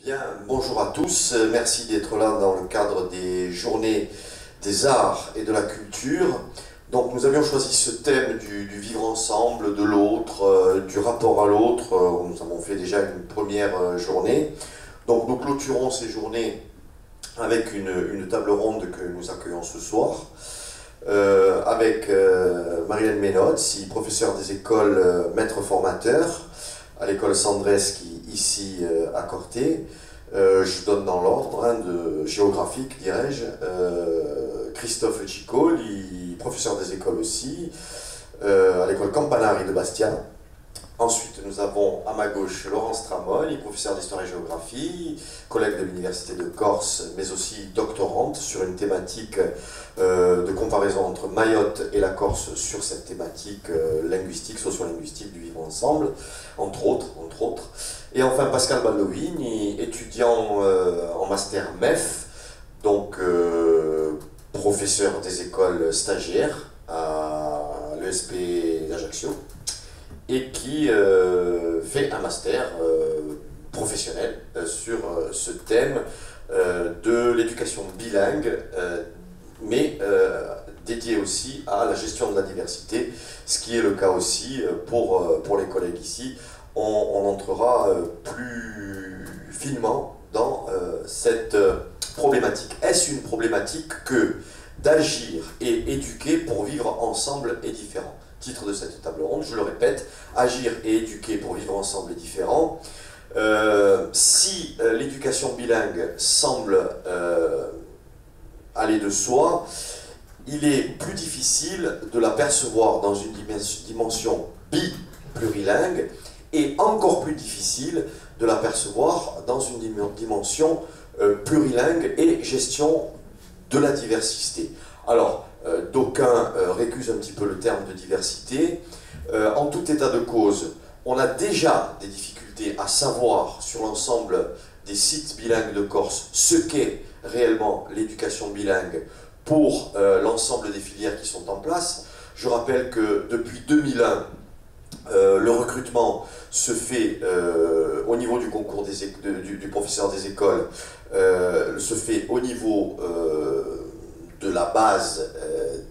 Bien, bonjour à tous, merci d'être là dans le cadre des journées des arts et de la culture. Donc nous avions choisi ce thème du vivre ensemble, de l'autre, du rapport à l'autre. Nous avons fait déjà une première journée. Donc nous clôturons ces journées avec une table ronde que nous accueillons ce soir, avec Marilène Menotz, professeure des écoles, maître formateur à l'école Sandreski ici à Corté. Je donne dans l'ordre de géographique, dirais-je, Christophe Chico, professeur des écoles aussi, à l'école Campanari de Bastia. Ensuite, nous avons à ma gauche Laurence Tramolle, professeur d'histoire et géographie, collègue de l'Université de Corse, mais aussi doctorante sur une thématique de comparaison entre Mayotte et la Corse sur cette thématique linguistique, socio-linguistique du vivre ensemble, entre autres. Et enfin Pascal Baldovini, étudiant en master MEF, donc professeur des écoles stagiaires à l'ESP d'Ajaccio, et qui fait un master professionnel sur ce thème de l'éducation bilingue, mais dédié aussi à la gestion de la diversité, ce qui est le cas aussi pour les collègues ici. On entrera plus finement dans cette problématique. Est-ce une problématique que d'agir et éduquer pour vivre ensemble est différent? Titre de cette table ronde, je le répète, agir et éduquer pour vivre ensemble est différent. Si l'éducation bilingue semble aller de soi, il est plus difficile de la percevoir dans une dimension bi-plurilingue et encore plus difficile de la percevoir dans une dimension plurilingue et gestion de la diversité. Alors, d'aucuns récusent un petit peu le terme de diversité. En tout état de cause, on a déjà des difficultés à savoir sur l'ensemble des sites bilingues de Corse ce qu'est réellement l'éducation bilingue pour l'ensemble des filières qui sont en place. Je rappelle que depuis 2001, le recrutement se fait au niveau du concours du professeur des écoles, se fait au niveau de la base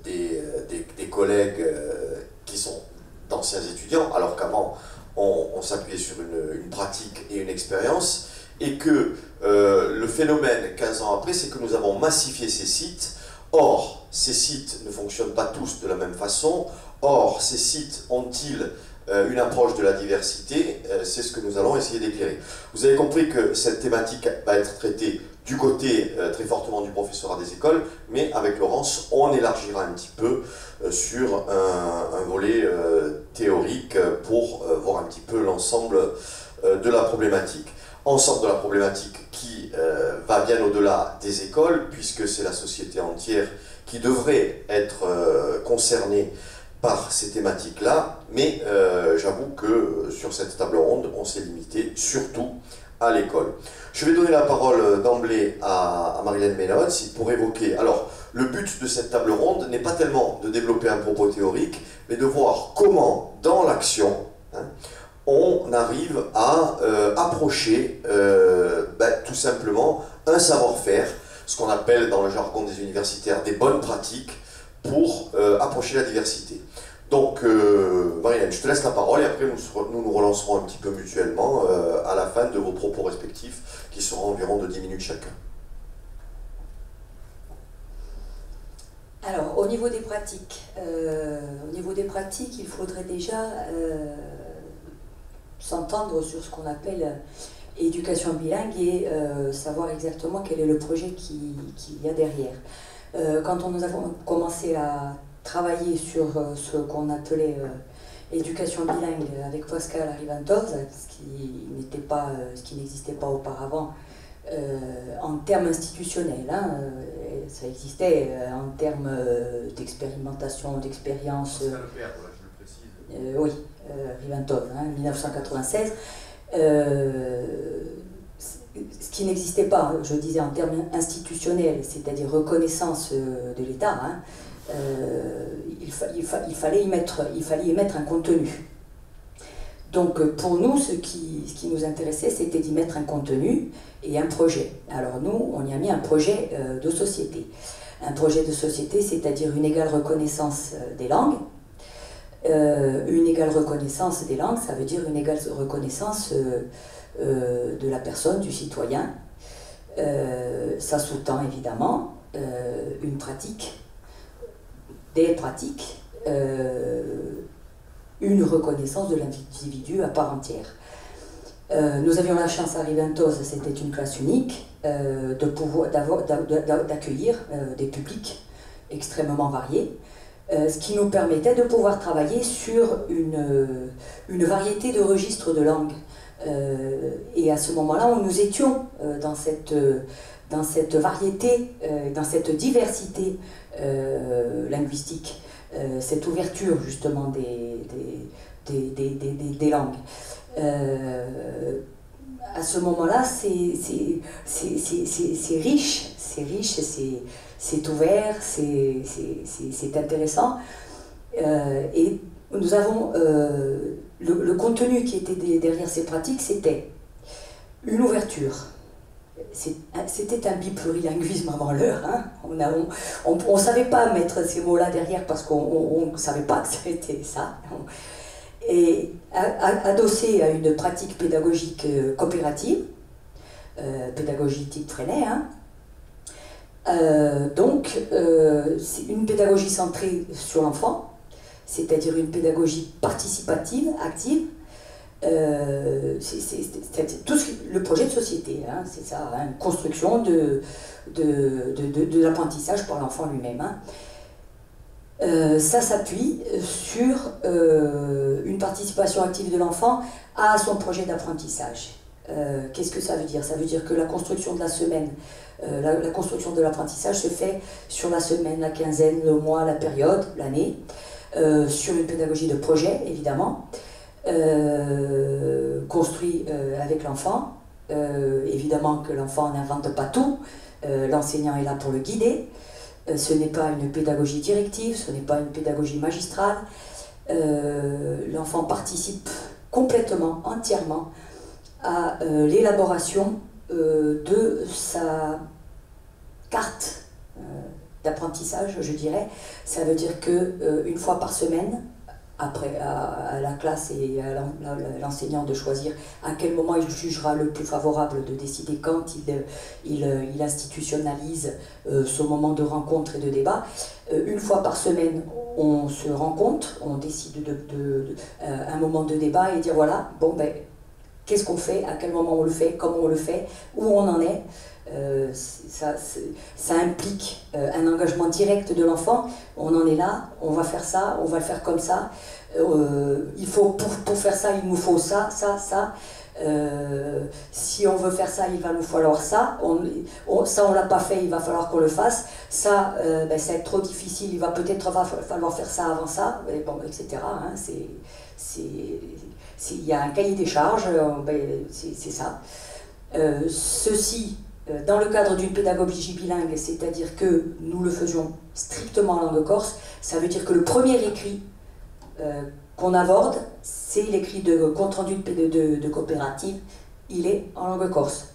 des collègues qui sont d'anciens étudiants, alors qu'avant on s'appuyait sur une pratique et une expérience, et que le phénomène 15 ans après, c'est que nous avons massifié ces sites. Or, ces sites ne fonctionnent pas tous de la même façon. Or, ces sites ont-ils une approche de la diversité? C'est ce que nous allons essayer d'éclairer. Vous avez compris que cette thématique va être traitée du côté très fortement du professorat des écoles, mais avec Laurence, on élargira un petit peu sur un volet théorique pour voir un petit peu l'ensemble de la problématique. Ensemble de la problématique qui va bien au-delà des écoles, puisque c'est la société entière qui devrait être concernée par ces thématiques-là, mais j'avoue que sur cette table ronde, on s'est limité surtout à l'école. Je vais donner la parole d'emblée à Marilène Menotz pour évoquer. Alors, le but de cette table ronde n'est pas tellement de développer un propos théorique, mais de voir comment, dans l'action, on arrive à approcher tout simplement un savoir-faire, ce qu'on appelle dans le jargon des universitaires des bonnes pratiques pour approcher la diversité. Donc, Marilène, je te laisse la parole et après nous relancerons un petit peu mutuellement à la fin de vos propos respectifs qui seront environ de 10 minutes chacun. Alors, au niveau des pratiques, il faudrait déjà s'entendre sur ce qu'on appelle éducation bilingue et savoir exactement quel est le projet qu'il y a derrière. Quand nous avons commencé à travailler sur ce qu'on appelait éducation bilingue avec Pascal Arrivantós, ce qui n'existait pas auparavant en termes institutionnels, ça existait en termes d'expérimentation, d'expérience. Pascal Père, je le précise. Oui, Arrivantós, 1996. Ce qui n'existait pas, je disais, en termes institutionnels, c'est-à-dire reconnaissance de l'État, il fallait y mettre un contenu. Donc pour nous, ce qui nous intéressait, c'était d'y mettre un contenu et un projet. Alors nous, on y a mis un projet de société. Un projet de société, c'est-à-dire une égale reconnaissance des langues. Une égale reconnaissance des langues, ça veut dire une égale reconnaissance de la personne, du citoyen. Ça sous-tend évidemment une pratique, des pratiques, une reconnaissance de l'individu à part entière. Nous avions la chance à Riventos, c'était une classe unique, d'accueillir des publics extrêmement variés, ce qui nous permettait de pouvoir travailler sur une variété de registres de langues. Et à ce moment-là, nous étions dans cette variété, dans cette diversité linguistique, cette ouverture justement des langues. À ce moment-là, c'est riche, c'est ouvert, c'est intéressant. Et nous avons le contenu qui était derrière ces pratiques, c'était une ouverture. C'était un biplurilinguisme avant l'heure. Hein. On ne savait pas mettre ces mots-là derrière parce qu'on ne savait pas que c'était ça. Et adossé à une pratique pédagogique coopérative, pédagogie type Freinet, hein. Donc c'est une pédagogie centrée sur l'enfant, c'est-à-dire une pédagogie participative, active. C'est tout le projet de société, hein, c'est ça, hein, une construction de l'apprentissage par l'enfant lui-même. Hein. Ça s'appuie sur une participation active de l'enfant à son projet d'apprentissage. Qu'est-ce que ça veut dire? Ça veut dire que la construction de la semaine, la construction de l'apprentissage se fait sur la semaine, la quinzaine, le mois, la période, l'année, sur une pédagogie de projet, évidemment, construit avec l'enfant. Évidemment que l'enfant n'invente pas tout, l'enseignant est là pour le guider. Ce n'est pas une pédagogie directive, ce n'est pas une pédagogie magistrale. L'enfant participe complètement, entièrement à l'élaboration de sa carte d'apprentissage, je dirais. Ça veut dire qu'une fois par semaine, après à la classe et à l'enseignant de choisir à quel moment il jugera le plus favorable, de décider quand il institutionnalise ce moment de rencontre et de débat. Une fois par semaine, on se rencontre, on décide un moment de débat et dire voilà, bon ben, qu'est-ce qu'on fait, à quel moment on le fait, comment on le fait, où on en est. Ça implique un engagement direct de l'enfant. On en est là, on va faire ça, on va le faire comme ça. Il faut, pour faire ça, il nous faut ça. Si on veut faire ça, il va nous falloir ça. Ça, on l'a pas fait, il va falloir qu'on le fasse. Ça, ben, ça va être trop difficile, il va peut-être falloir faire ça avant ça, et bon, etc. Hein, il y a un cahier des charges, ben, c'est ça. Ceci, dans le cadre d'une pédagogie bilingue, c'est-à-dire que nous le faisions strictement en langue corse, ça veut dire que le premier écrit qu'on aborde, c'est l'écrit de compte-rendu de coopérative, il est en langue corse,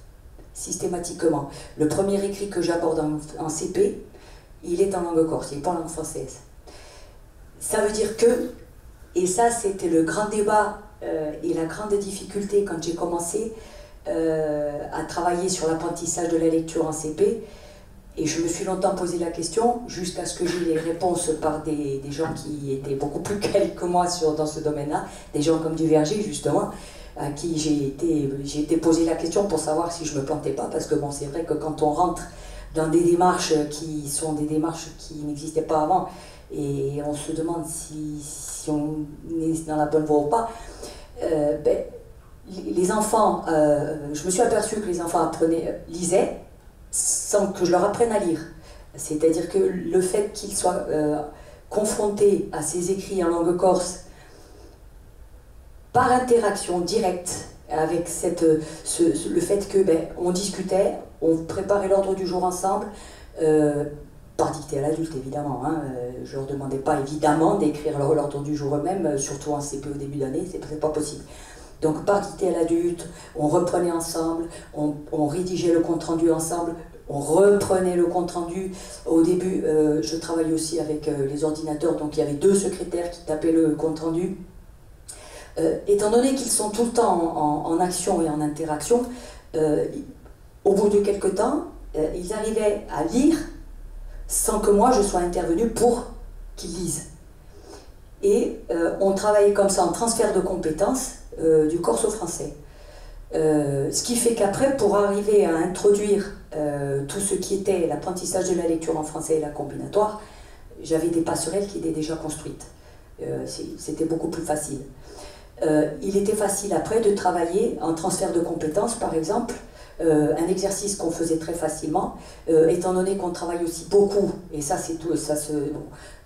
systématiquement. Le premier écrit que j'aborde en CP, il est en langue corse, il n'est pas en langue française. Ça veut dire que, et ça c'était le grand débat et la grande difficulté quand j'ai commencé à travailler sur l'apprentissage de la lecture en CP, et je me suis longtemps posé la question jusqu'à ce que j'ai les réponses par des gens qui étaient beaucoup plus calés que moi dans ce domaine-là, des gens comme Duverger justement, à qui j'ai été posé la question pour savoir si je me plantais pas, parce que bon, c'est vrai que quand on rentre dans des démarches qui sont des démarches qui n'existaient pas avant, et on se demande si on est dans la bonne voie ou pas, ben, les enfants, je me suis aperçue que les enfants lisaient sans que je leur apprenne à lire. C'est-à-dire que le fait qu'ils soient confrontés à ces écrits en langue corse par interaction directe avec le fait que ben, on discutait, on préparait l'ordre du jour ensemble, par dictée à l'adulte évidemment, hein, je ne leur demandais pas évidemment d'écrire l'ordre du jour eux-mêmes, surtout en CP au début d'année, c'est pas possible. Donc par guider à l'adulte, on reprenait ensemble, on rédigeait le compte-rendu ensemble, on reprenait le compte-rendu. Au début, je travaillais aussi avec les ordinateurs, donc il y avait 2 secrétaires qui tapaient le compte-rendu. Étant donné qu'ils sont tout le temps en action et en interaction, au bout de quelques temps, ils arrivaient à lire sans que moi je sois intervenue pour qu'ils lisent. Et on travaillait comme ça en transfert de compétences du corse au français. Ce qui fait qu'après, pour arriver à introduire tout ce qui était l'apprentissage de la lecture en français et la combinatoire, j'avais des passerelles qui étaient déjà construites. C'était beaucoup plus facile. Il était facile après de travailler en transfert de compétences, par exemple, un exercice qu'on faisait très facilement, étant donné qu'on travaille aussi beaucoup, et ça c'est tout,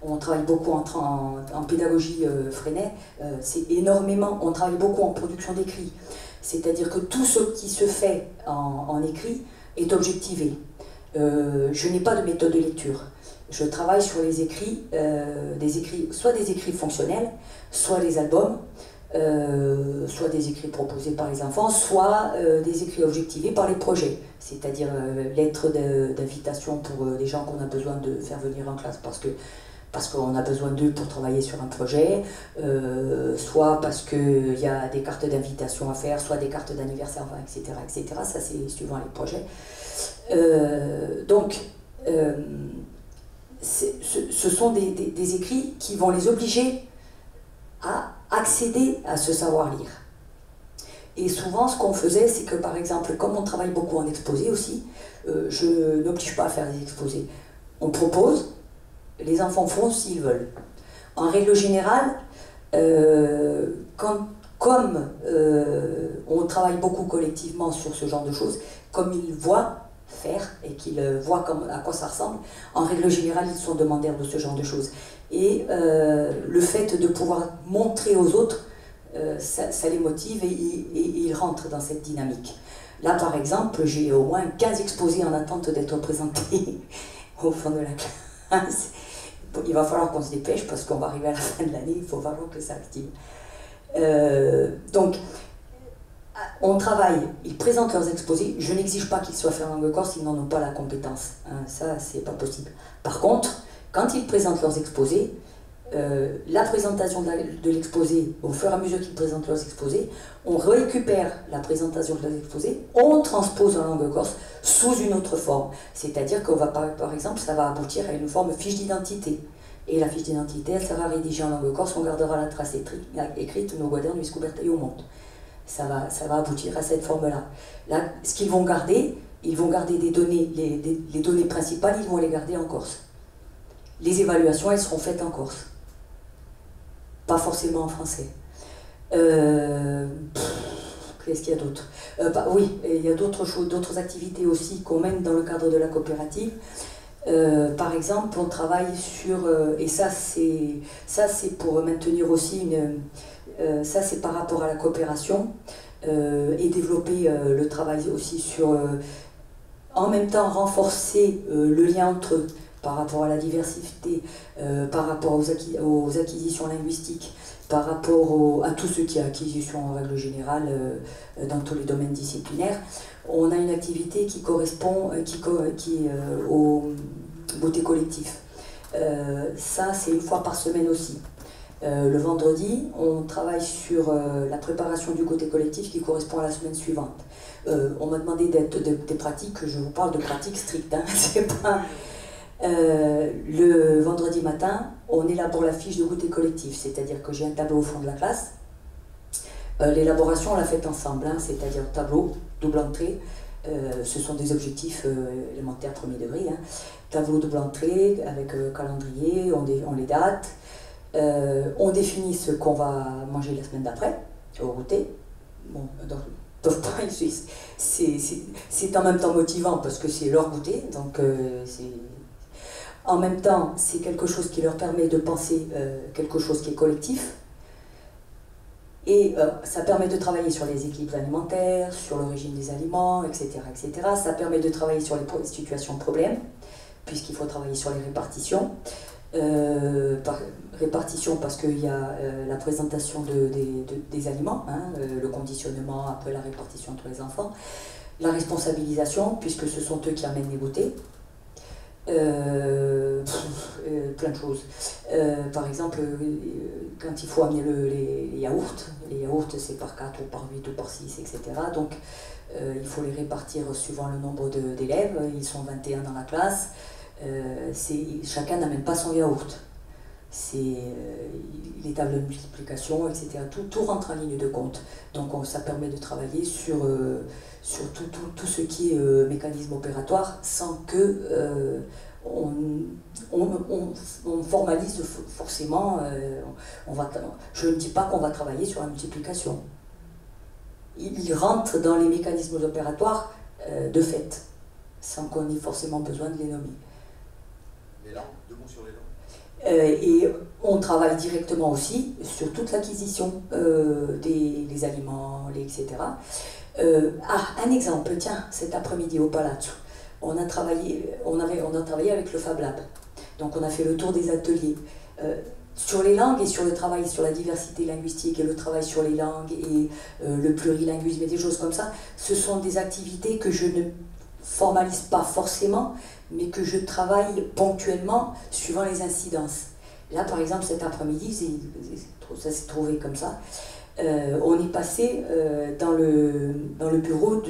on travaille beaucoup en pédagogie Freinet, c'est énormément, on travaille beaucoup en production d'écrit, c'est-à-dire que tout ce qui se fait en écrit est objectivé. Je n'ai pas de méthode de lecture. Je travaille sur les écrits, soit des écrits fonctionnels, soit les albums, soit des écrits proposés par les enfants, soit des écrits objectivés par les projets, c'est-à-dire lettres d'invitation pour les gens qu'on a besoin de faire venir en classe parce qu'on a besoin d'eux pour travailler sur un projet, soit parce qu'il y a des cartes d'invitation à faire, soit des cartes d'anniversaire, enfin, etc., etc. Ça, c'est suivant les projets. Donc, ce sont des écrits qui vont les obliger à accéder à ce savoir-lire. Et souvent, ce qu'on faisait, c'est que, par exemple, comme on travaille beaucoup en exposé aussi, je n'oblige pas à faire des exposés. On propose, les enfants font s'ils veulent. En règle générale, comme on travaille beaucoup collectivement sur ce genre de choses, comme ils voient faire et qu'ils voient à quoi ça ressemble, en règle générale, ils sont demandeurs de ce genre de choses. Et le fait de pouvoir montrer aux autres, ça les motive et ils rentrent dans cette dynamique. Là, par exemple, j'ai au moins 15 exposés en attente d'être présentés au fond de la classe. Il va falloir qu'on se dépêche parce qu'on va arriver à la fin de l'année, il faut vraiment que ça active. Donc, on travaille, ils présentent leurs exposés. Je n'exige pas qu'ils soient faits en langue corse, ils n'en ont pas la compétence. Ça, c'est pas possible. Par contre, quand ils présentent leurs exposés, la présentation de l'exposé, au fur et à mesure qu'ils présentent leurs exposés, on récupère la présentation de leurs exposés, on transpose en langue corse sous une autre forme. C'est-à-dire qu'on va, par exemple, ça va aboutir à une forme fiche d'identité. Et la fiche d'identité, elle sera rédigée en langue corse, on gardera la trace écrite, nos quadernos viscubertai au monde. Ça va aboutir à cette forme-là. Là, ce qu'ils vont garder, ils vont garder des données, les données principales, ils vont les garder en corse. Les évaluations, elles seront faites en corse. Pas forcément en français. Qu'est-ce qu'il y a d'autre? Oui, il y a d'autres choses, d'autres activités aussi qu'on mène dans le cadre de la coopérative. Par exemple, on travaille sur, et ça c'est pour maintenir aussi ça c'est par rapport à la coopération, et développer le travail aussi sur, en même temps renforcer le lien entre eux, par rapport à la diversité, par rapport aux acquisitions linguistiques, par rapport à tout ce qui est acquisition en règle générale dans tous les domaines disciplinaires. On a une activité qui correspond au beauté collectif. Ça, c'est une fois par semaine aussi. Le vendredi, on travaille sur la préparation du côté collectif qui correspond à la semaine suivante. On m'a demandé des pratiques, je vous parle de pratiques strictes, hein, c'est pas... le vendredi matin, on élabore la fiche de goûter collectif, c'est-à-dire que j'ai un tableau au fond de la classe. L'élaboration, on l'a faite ensemble, hein, c'est-à-dire tableau, double entrée, ce sont des objectifs élémentaires premier degré. Hein. Tableau double entrée avec calendrier, on les date, on définit ce qu'on va manger la semaine d'après, au goûter. Bon, donc, c'est en même temps motivant parce que c'est leur goûter, donc en même temps, c'est quelque chose qui leur permet de penser quelque chose qui est collectif. Et ça permet de travailler sur les équilibres alimentaires, sur l'origine des aliments, etc., etc. Ça permet de travailler sur les situations problèmes, puisqu'il faut travailler sur les répartitions. Par répartition parce qu'il y a la présentation des aliments, hein, le conditionnement, après la répartition entre les enfants, la responsabilisation, puisque ce sont eux qui amènent les goûters, plein de choses. Par exemple, quand il faut amener les yaourts c'est par 4 ou par 8 ou par 6, etc. Donc il faut les répartir suivant le nombre d'élèves, ils sont 21 dans la classe, chacun n'amène pas son yaourt. C'est les tables de multiplication, etc. Tout rentre en ligne de compte. Donc ça permet de travailler sur tout ce qui est mécanisme opératoire sans que on formalise forcément. Je ne dis pas qu'on va travailler sur la multiplication. Il rentre dans les mécanismes opératoires de fait, sans qu'on ait forcément besoin de les nommer. Les langues, 2 mots sur les langues. Et on travaille directement aussi sur toute l'acquisition des aliments, etc. Un exemple, tiens, cet après-midi au Palazzo, on a travaillé avec le Fab Lab. Donc on a fait le tour des ateliers. Sur les langues et sur le travail sur la diversité linguistique et le travail sur les langues et le plurilinguisme et des choses comme ça, ce sont des activités que je ne formalise pas forcément, mais que je travaille ponctuellement suivant les incidences. Là, par exemple, cet après-midi, ça s'est trouvé comme ça. On est passé dans le bureau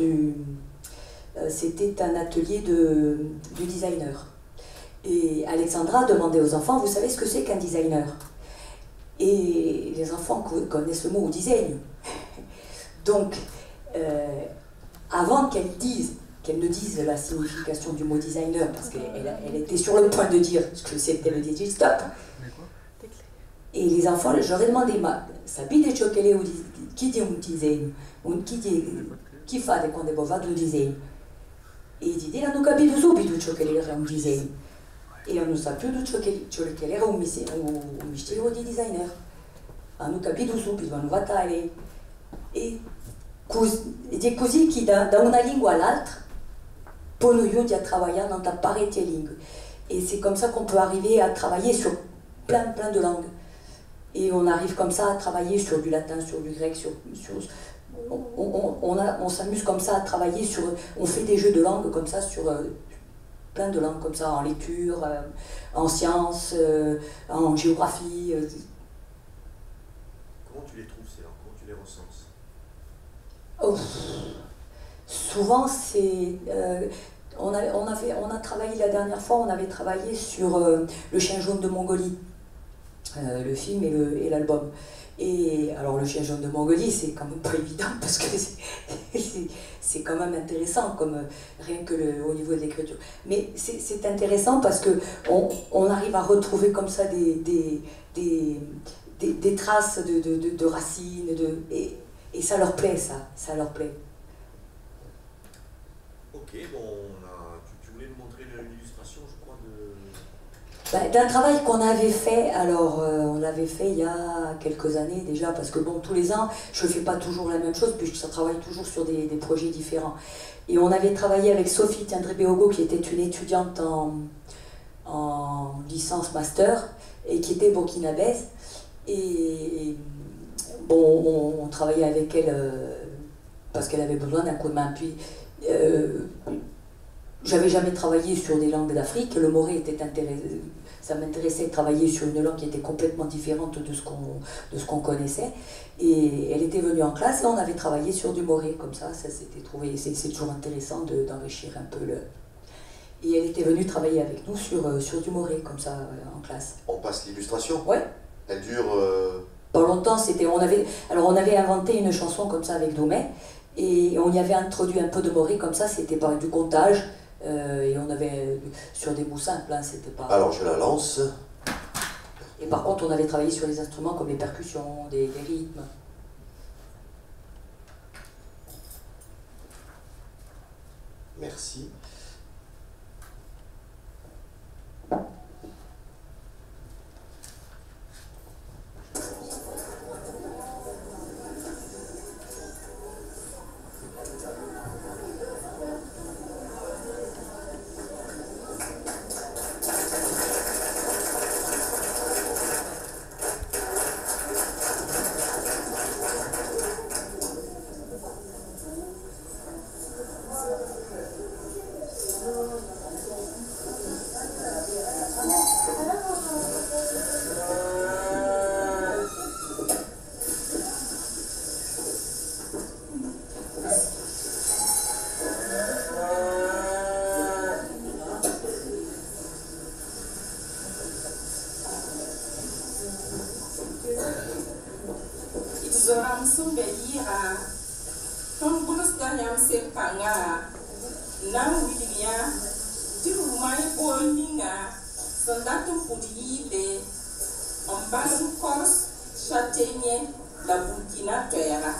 c'était un atelier du designer. Et Alexandra demandait aux enfants, vous savez ce que c'est qu'un designer? Et les enfants connaissent le mot design. Donc, avant qu'elle ne dise la signification du mot designer, parce qu'elle était sur le point de dire ce que c'était le digistop. Et les enfants, j'aurais demandé, sapete ciò che chi dit un disegno? Chi fate quando fate un disegno? E i diti hanno capito subito ciò che era un disegno. E hanno saputo ciò che era un mistero di designer. Hanno capito subito, hanno fatto ed è così che da una lingua all'altra, poi noi a travailler dans parecchie lingue. Et c'est comme ça qu'on peut arriver à travailler sur plein de langues. Et on arrive comme ça à travailler sur du latin, sur du grec, on s'amuse comme ça à travailler sur... On fait des jeux de langues comme ça sur plein de langues comme ça, en lecture, en sciences, en géographie. Comment tu les trouves ces langues? Comment tu les recenses? Souvent, c'est... on a travaillé la dernière fois, on avait travaillé sur Le Chien jaune de Mongolie. Le film et l'album. Et alors le Chien jaune de Mongolie, c'est quand même pas évident parce que c'est quand même intéressant comme rien que au niveau de l'écriture. Mais c'est intéressant parce que on arrive à retrouver comme ça des traces de racines et ça leur plaît, ça leur plaît. Ok, bon, tu voulais nous montrer l'illustration, je crois, d'un travail qu'on avait fait, alors on l'avait fait il y a quelques années déjà, parce que bon, tous les ans, je ne fais pas toujours la même chose, puisque je travaille toujours sur des projets différents. Et on avait travaillé avec Sophie Tiendré-Béogo, qui était une étudiante en licence master, et qui était burkinabèse. Et bon, on travaillait avec elle parce qu'elle avait besoin d'un coup de main. Puis, j'avais jamais travaillé sur des langues d'Afrique, le moré était intéressé. Ça m'intéressait de travailler sur une langue qui était complètement différente de ce qu'on connaissait. Et elle était venue en classe et on avait travaillé sur du moré, comme ça s'était trouvé. C'est toujours intéressant d'enrichir un peu le... Et elle était venue travailler avec nous sur du moré, comme ça, en classe. On passe l'illustration? Ouais. Elle dure... Pas longtemps, on avait inventé une chanson comme ça avec Domet, et on y avait introduit un peu de moré comme ça, c'était par du comptage. Et on avait sur des mots simples, hein, c'était pas... Alors je la lance. Et par contre, on avait travaillé sur les instruments comme les percussions, des rythmes. Merci. Sumbeyira, Tom Bulus Danyam Sepanga, Now William, Tirumai Bolinga, Sandatum Pudiide, Ambarum Kors, Châtaignier, la Burkina Terra.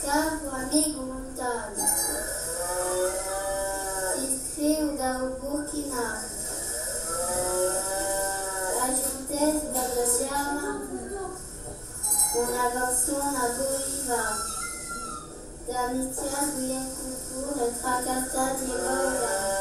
Cavo amigo montado, inscreva da Burkina, ajuntez da Brasiama, una persona doriva, da Nitiago e cultura, tracata de Gaura.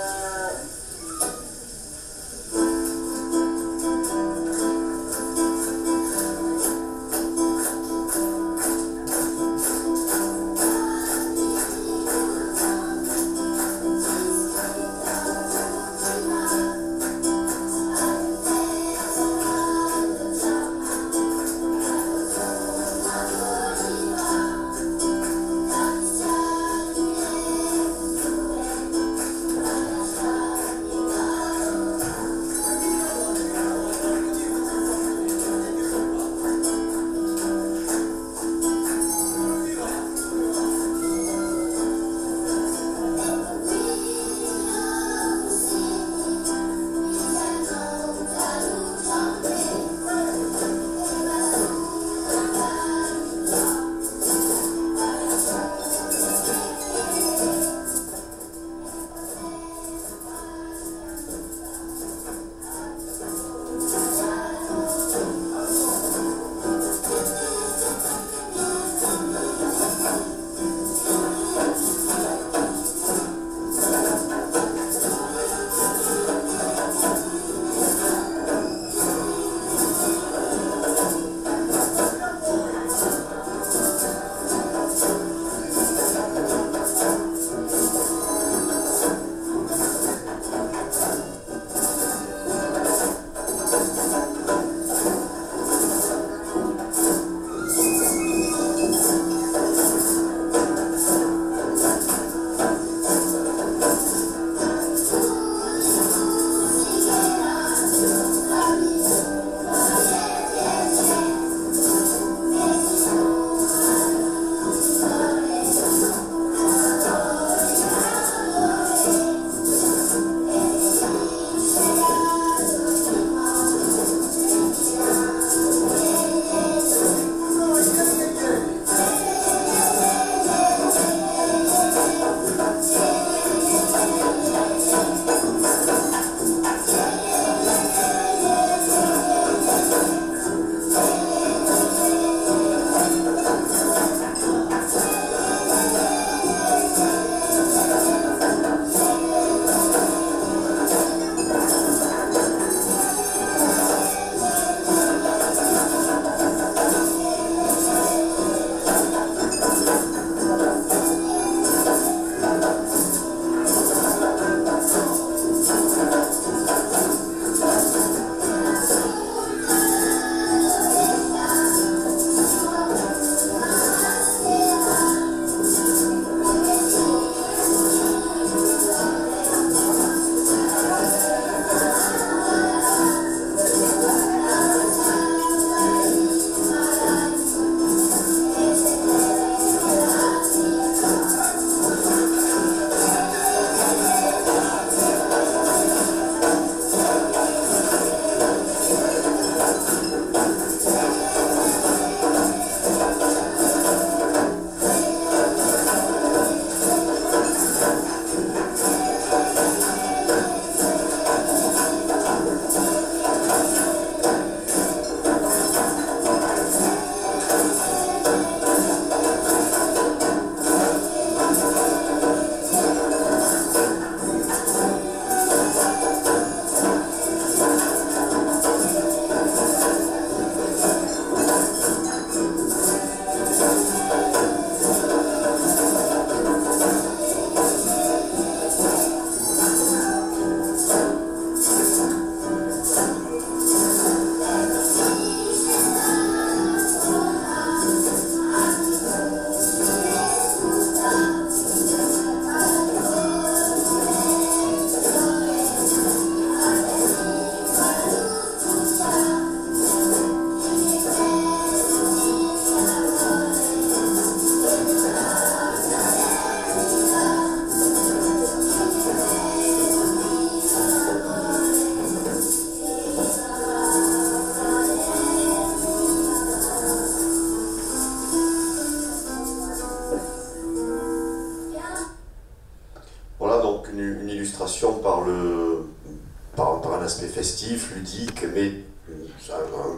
un aspect festif, ludique, mais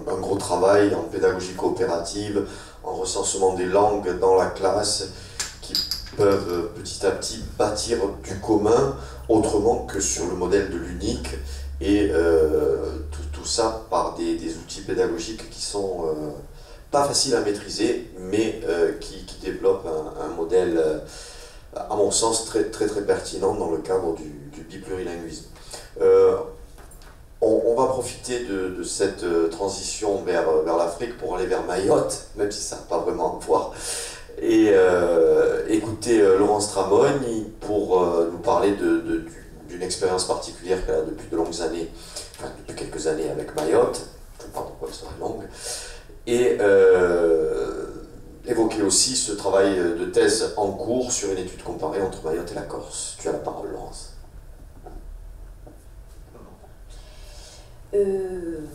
un gros travail en pédagogie coopérative, en recensement des langues dans la classe, qui peuvent petit à petit bâtir du commun autrement que sur le modèle de l'unique, et tout ça par des outils pédagogiques qui sont pas faciles à maîtriser, mais qui développent un modèle, à mon sens, très pertinent dans le cadre du biplurilinguisme. On va profiter de cette transition vers l'Afrique pour aller vers Mayotte, même si ça n'a pas vraiment à voir, et écouter Laurence Tramogne pour nous parler d'une expérience particulière qu'elle a depuis de longues années, enfin depuis quelques années avec Mayotte, je ne sais pas pourquoi elle serait longue, et évoquer aussi ce travail de thèse en cours sur une étude comparée entre Mayotte et la Corse. Tu as la parole, Laurence.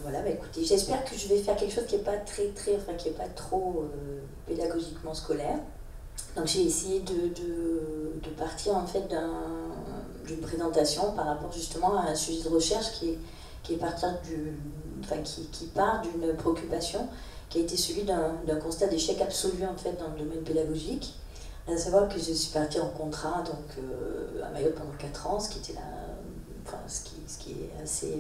Voilà, bah écoutez, j'espère que je vais faire quelque chose qui n'est pas qui est pas trop pédagogiquement scolaire. Donc j'ai essayé de partir en fait d'une présentation par rapport justement à un sujet de recherche qui part d'une préoccupation qui a été celui d'un constat d'échec absolu en fait dans le domaine pédagogique. À savoir que je suis partie en contrat donc à Mayotte pendant 4 ans, ce qui était ce qui est assez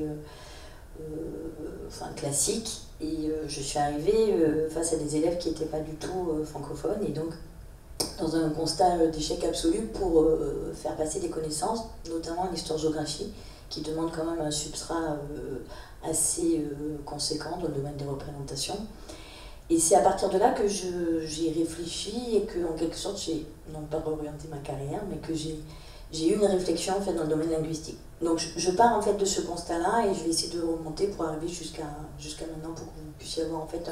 classique, et je suis arrivée face à des élèves qui n'étaient pas du tout francophones, et donc dans un constat d'échec absolu pour faire passer des connaissances, notamment l'histoire-géographie, qui demande quand même un substrat assez conséquent dans le domaine des représentations. Et c'est à partir de là que j'ai réfléchi et que, en quelque sorte, j'ai non pas réorienté ma carrière, mais que j'ai eu une réflexion en fait, dans le domaine linguistique. Donc je pars en fait de ce constat-là et je vais essayer de remonter pour arriver jusqu'à maintenant pour que vous puissiez avoir en fait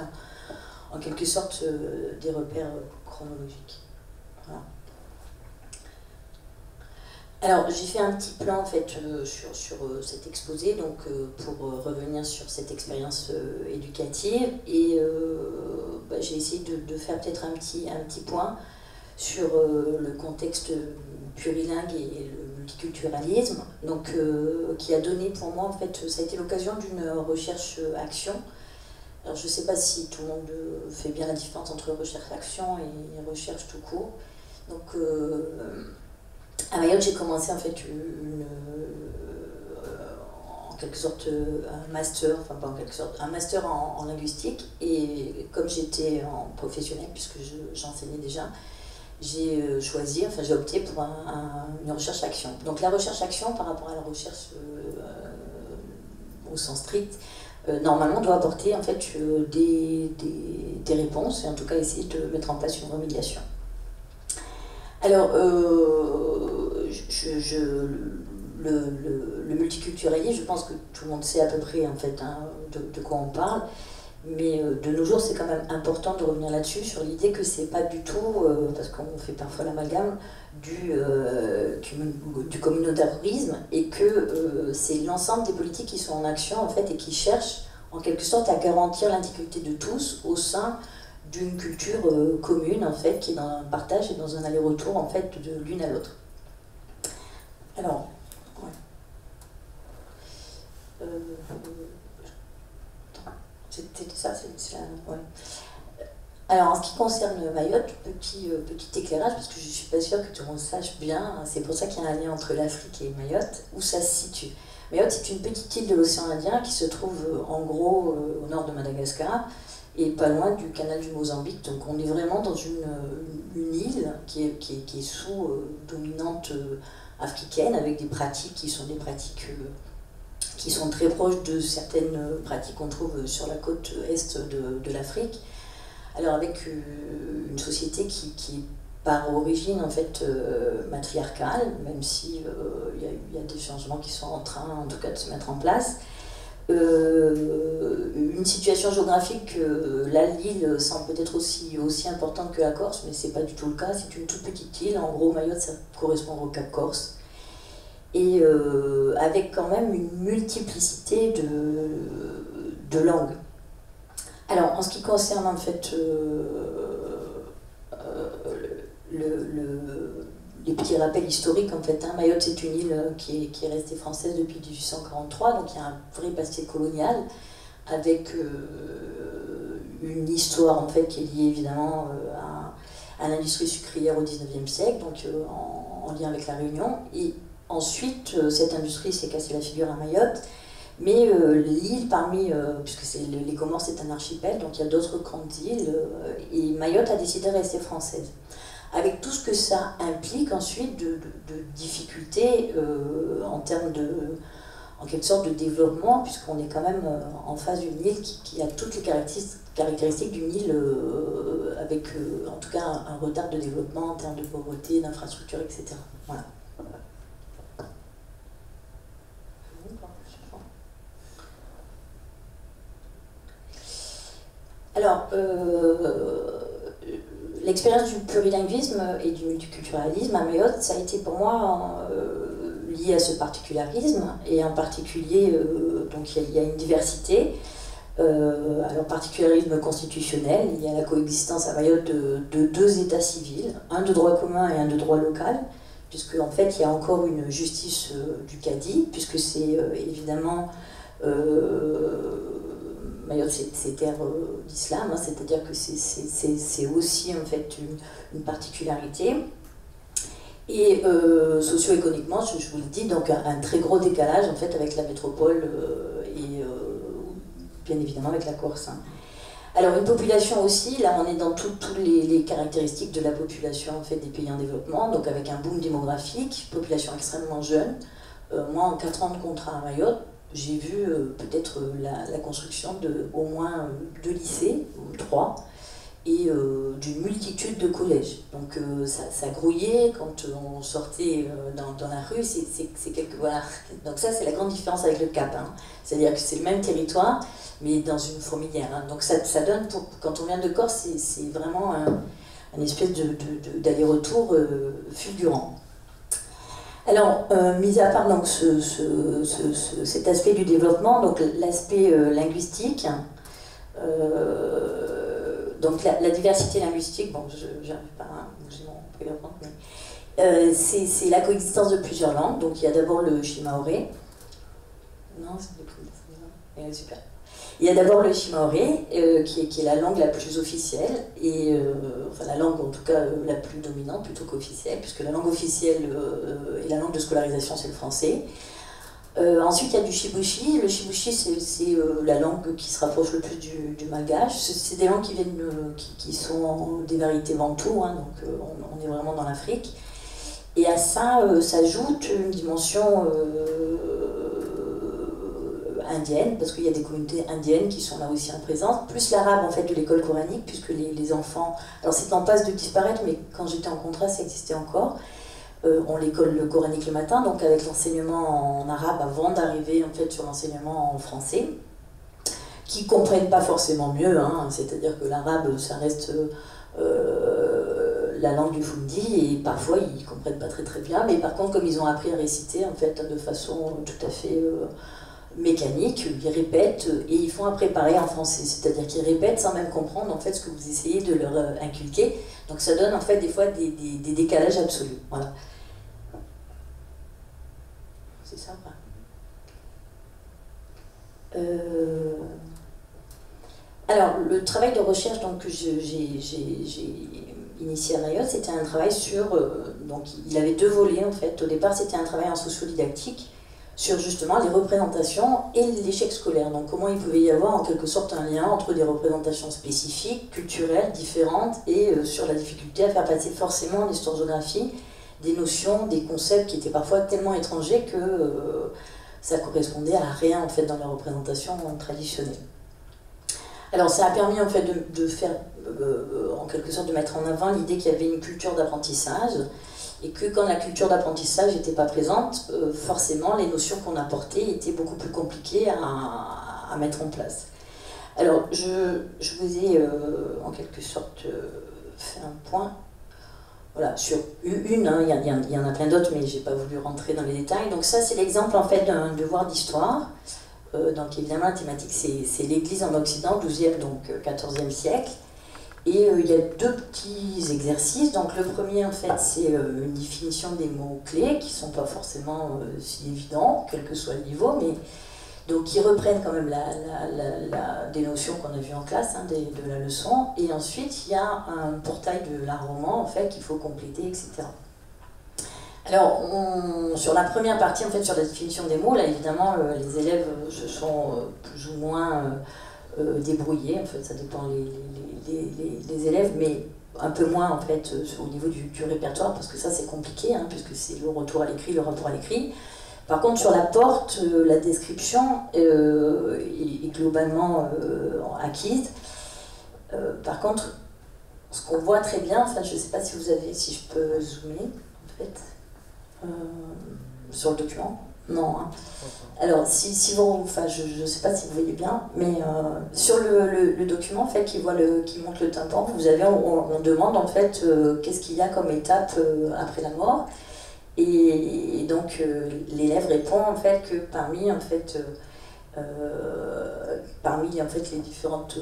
en quelque sorte des repères chronologiques. Voilà. Alors j'ai fait un petit plan en fait sur cet exposé donc pour revenir sur cette expérience éducative, et j'ai essayé de faire peut-être un petit point sur le contexte plurilingue et le multiculturalisme, donc qui a donné pour moi en fait, ça a été l'occasion d'une recherche-action. Alors je ne sais pas si tout le monde fait bien la différence entre recherche-action et recherche tout court. Donc à Mayotte j'ai commencé en fait en quelque sorte un master, enfin pas en quelque sorte, un master en linguistique, et comme j'étais en professionnel puisque j'enseignais déjà, j'ai choisi, enfin j'ai opté pour une recherche-action. Donc la recherche-action par rapport à la recherche au sens strict, normalement doit apporter en fait des réponses, et en tout cas essayer de mettre en place une remédiation. Alors le multiculturalisme, je pense que tout le monde sait à peu près en fait de quoi on parle. Mais de nos jours, c'est quand même important de revenir là-dessus, sur l'idée que c'est pas du tout, parce qu'on fait parfois l'amalgame, du communautarisme, et que c'est l'ensemble des politiques qui sont en action en fait, et qui cherchent en quelque sorte à garantir l'intégrité de tous au sein d'une culture commune en fait, qui est dans un partage et dans un aller-retour en fait de l'une à l'autre. Alors, ouais. C'était ça, c'est la... ouais. Alors, en ce qui concerne Mayotte, petit éclairage, parce que je ne suis pas sûre que tout le monde sache bien, c'est pour ça qu'il y a un lien entre l'Afrique et Mayotte, où ça se situe. Mayotte, c'est une petite île de l'océan Indien qui se trouve en gros au nord de Madagascar, et pas loin du canal du Mozambique. Donc on est vraiment dans une île qui est sous dominante africaine, avec des pratiques qui sont des pratiques qui sont très proches de certaines pratiques qu'on trouve sur la côte est de l'Afrique. Alors avec une société qui est par origine en fait matriarcale, même si il y a des changements qui sont en train en tout cas de se mettre en place. Une situation géographique, là l'île semble peut-être aussi importante que la Corse, mais c'est pas du tout le cas, c'est une toute petite île, en gros Mayotte ça correspond au Cap Corse, et avec quand même une multiplicité de langues. Alors en ce qui concerne les petits rappels historiques en fait. Hein. Mayotte, c'est une île qui est restée française depuis 1843, donc il y a un vrai passé colonial avec une histoire en fait qui est liée évidemment à l'industrie sucrière au 19e siècle, donc en lien avec la Réunion. Et ensuite, cette industrie s'est cassée la figure à Mayotte, mais l'île puisque les Comores c'est un archipel, donc il y a d'autres grandes îles, et Mayotte a décidé de rester française. Avec tout ce que ça implique ensuite de difficultés en termes en quelque sorte de développement, puisqu'on est quand même en face d'une île qui a toutes les caractéristiques d'une île avec en tout cas un retard de développement en termes de pauvreté, d'infrastructures, etc. Voilà. Alors, l'expérience du plurilinguisme et du multiculturalisme à Mayotte, ça a été pour moi lié à ce particularisme, et en particulier, donc il y a une diversité. Alors, particularisme constitutionnel, il y a la coexistence à Mayotte de deux états civils, un de droit commun et un de droit local, puisque en fait il y a encore une justice du Cadi, puisque c'est évidemment Mayotte, c'est terre d'islam, hein, c'est-à-dire que c'est aussi en fait une particularité. Et socio-économiquement, je vous le dis, donc un très gros décalage en fait avec la métropole et bien évidemment avec la Corse. Hein. Alors une population aussi, là on est dans toutes les caractéristiques de la population en fait, des pays en développement, donc avec un boom démographique, population extrêmement jeune. Moi en 4 ans de contrat à Mayotte, j'ai vu peut-être la construction de au moins 2 lycées, 3, et d'une multitude de collèges. Donc ça grouillait quand on sortait dans la rue, c'est quelque... Voilà. Donc ça c'est la grande différence avec le Cap. Hein. C'est-à-dire que c'est le même territoire, mais dans une fourmilière. Hein. Donc ça donne, quand on vient de Corse, c'est vraiment un espèce d'aller-retour fulgurant. Alors, mis à part donc, cet aspect du développement, donc l'aspect linguistique, donc la diversité linguistique, bon, je n'arrive pas à bouger mon PowerPoint, mais c'est la coexistence de plusieurs langues. Donc il y a d'abord le shimaoré. Non, c'est super. Il y a d'abord le shimaoré, qui est la langue la plus officielle, et enfin la langue en tout cas la plus dominante plutôt qu'officielle, puisque la langue officielle et la langue de scolarisation c'est le français. Ensuite il y a du shibushi. Le shibushi c'est la langue qui se rapproche le plus du malgache. C'est des langues qui sont des variétés bantoues, hein, donc on est vraiment dans l'Afrique. Et à ça s'ajoute une dimension indienne, parce qu'il y a des communautés indiennes qui sont là aussi en présence, plus l'arabe en fait de l'école coranique, puisque les enfants, alors c'est en passe de disparaître, mais quand j'étais en contrat ça existait encore, on l'école coranique le matin, donc avec l'enseignement en arabe avant d'arriver en fait sur l'enseignement en français, qui comprennent pas forcément mieux, hein, c'est-à-dire que l'arabe ça reste la langue du Fundi, et parfois ils comprennent pas très bien, mais par contre comme ils ont appris à réciter en fait de façon tout à fait mécanique, ils répètent et ils font à préparer en français, c'est-à-dire qu'ils répètent sans même comprendre en fait ce que vous essayez de leur inculquer, donc ça donne en fait des fois des décalages absolus. Voilà. C'est ça ou pas Alors le travail de recherche donc, que j'ai initié à Mayotte, c'était un travail sur, donc il avait 2 volets en fait. Au départ c'était un travail en sociodidactique sur justement les représentations et l'échec scolaire. Donc comment il pouvait y avoir en quelque sorte un lien entre des représentations spécifiques, culturelles, différentes, et sur la difficulté à faire passer forcément en histoire-géographie des notions, des concepts qui étaient parfois tellement étrangers que ça correspondait à rien en fait dans la représentation traditionnelle. Alors ça a permis en fait de faire, en quelque sorte de mettre en avant l'idée qu'il y avait une culture d'apprentissage, et que quand la culture d'apprentissage n'était pas présente, forcément les notions qu'on apportait étaient beaucoup plus compliquées à mettre en place. Alors je vous ai en quelque sorte fait un point, voilà, sur une, hein, il y en a plein d'autres mais j'ai pas voulu rentrer dans les détails. Donc ça c'est l'exemple en fait d'un devoir d'histoire. Donc évidemment la thématique c'est l'Église en Occident, 12e donc 14e siècle. Et il y a deux petits exercices. Donc le premier, en fait, c'est une définition des mots-clés qui ne sont pas forcément si évidents, quel que soit le niveau, mais donc qui reprennent quand même des notions qu'on a vues en classe, hein, de la leçon. Et ensuite, il y a un portail de l'art roman, en fait, qu'il faut compléter, etc. Alors, sur la première partie, en fait, sur la définition des mots, là, évidemment, les élèves se sont plus ou moins débrouillés. En fait, ça dépend les élèves, mais un peu moins, en fait, au niveau du répertoire, parce que ça, c'est compliqué, hein, puisque c'est le retour à l'écrit, le rapport à l'écrit. Par contre, sur la porte, la description est globalement acquise. Par contre, ce qu'on voit très bien, enfin, je ne sais pas si vous avez, si je peux zoomer, en fait, sur le document. Non. Hein. Alors, si vous, enfin, je ne sais pas si vous voyez bien, mais sur le document, en fait, qui montre le tympan, vous avez, on demande en fait qu'est-ce qu'il y a comme étape après la mort. Et donc l'élève répond en fait que parmi en fait les différentes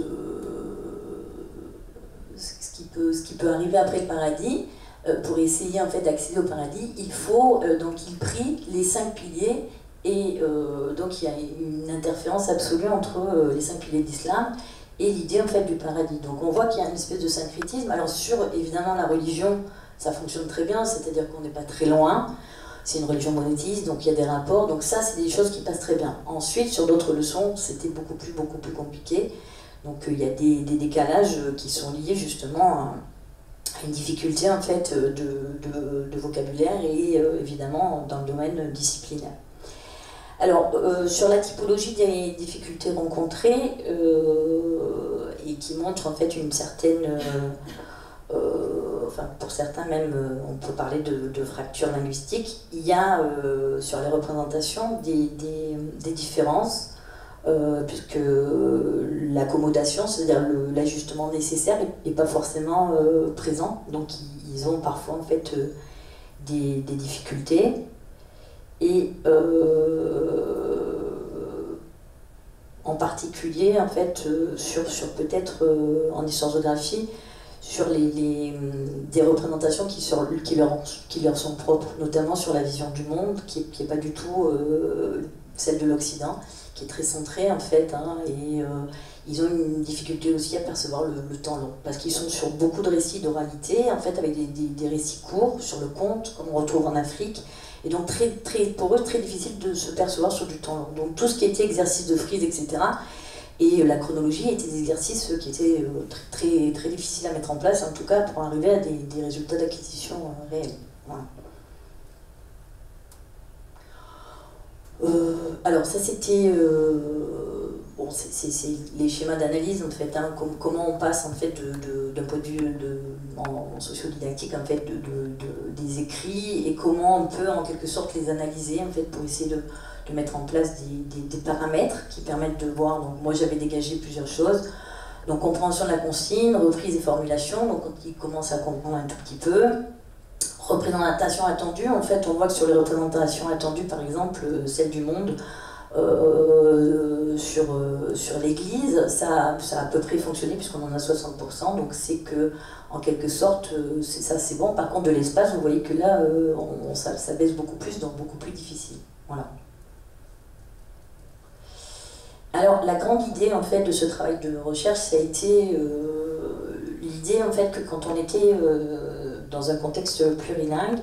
ce qui peut arriver après le paradis, pour essayer en fait d'accéder au paradis, il faut donc il prie les 5 piliers et donc il y a une interférence absolue entre les 5 piliers d'islam et l'idée en fait du paradis. Donc on voit qu'il y a une espèce de syncrétisme. Alors sur évidemment la religion, ça fonctionne très bien, c'est-à-dire qu'on n'est pas très loin, c'est une religion monothéiste, donc il y a des rapports, donc ça c'est des choses qui passent très bien. Ensuite, sur d'autres leçons, c'était beaucoup plus compliqué, donc il y a des décalages qui sont liés justement à une difficulté en fait de vocabulaire et évidemment dans le domaine disciplinaire. Alors, sur la typologie des difficultés rencontrées, et qui montrent en fait une certaine... enfin, pour certains même, on peut parler de fracture linguistique. Il y a sur les représentations des différences, puisque l'accommodation, c'est-à-dire l'ajustement nécessaire, n'est pas forcément présent. Donc ils ont parfois en fait des difficultés. Et en particulier, en fait, sur peut-être en histoire-géographie, sur des représentations qui leur sont propres, notamment sur la vision du monde, qui n'est pas du tout celle de l'Occident, qui est très centrée en fait, hein, et ils ont une difficulté aussi à percevoir le temps long, parce qu'ils sont sur beaucoup de récits d'oralité, en fait, avec des récits courts sur le conte, comme on retrouve en Afrique, et donc pour eux, très difficile de se percevoir sur du temps long. Donc tout ce qui était exercice de frise, etc., et la chronologie était des exercices qui étaient très difficiles à mettre en place, en tout cas pour arriver à des résultats d'acquisition réels. Voilà. Alors ça c'était bon, c'est les schémas d'analyse en fait, hein, comment on passe en fait d'un point de vue en sociodidactique en fait des écrits et comment on peut en quelque sorte les analyser en fait pour essayer de mettre en place des paramètres qui permettent de voir. Donc moi j'avais dégagé plusieurs choses. Donc compréhension de la consigne, reprise et formulation, donc quand ils commencent à comprendre un tout petit peu. Représentation attendue, en fait on voit que sur les représentations attendues, par exemple celle du monde, sur l'église, ça a à peu près fonctionné puisqu'on en a 60%, donc c'est que en quelque sorte c'est bon. Par contre de l'espace, vous voyez que là ça baisse beaucoup plus, donc beaucoup plus difficile. Voilà. Alors la grande idée en fait de ce travail de recherche, ça a été l'idée en fait que quand on était dans un contexte plurilingue,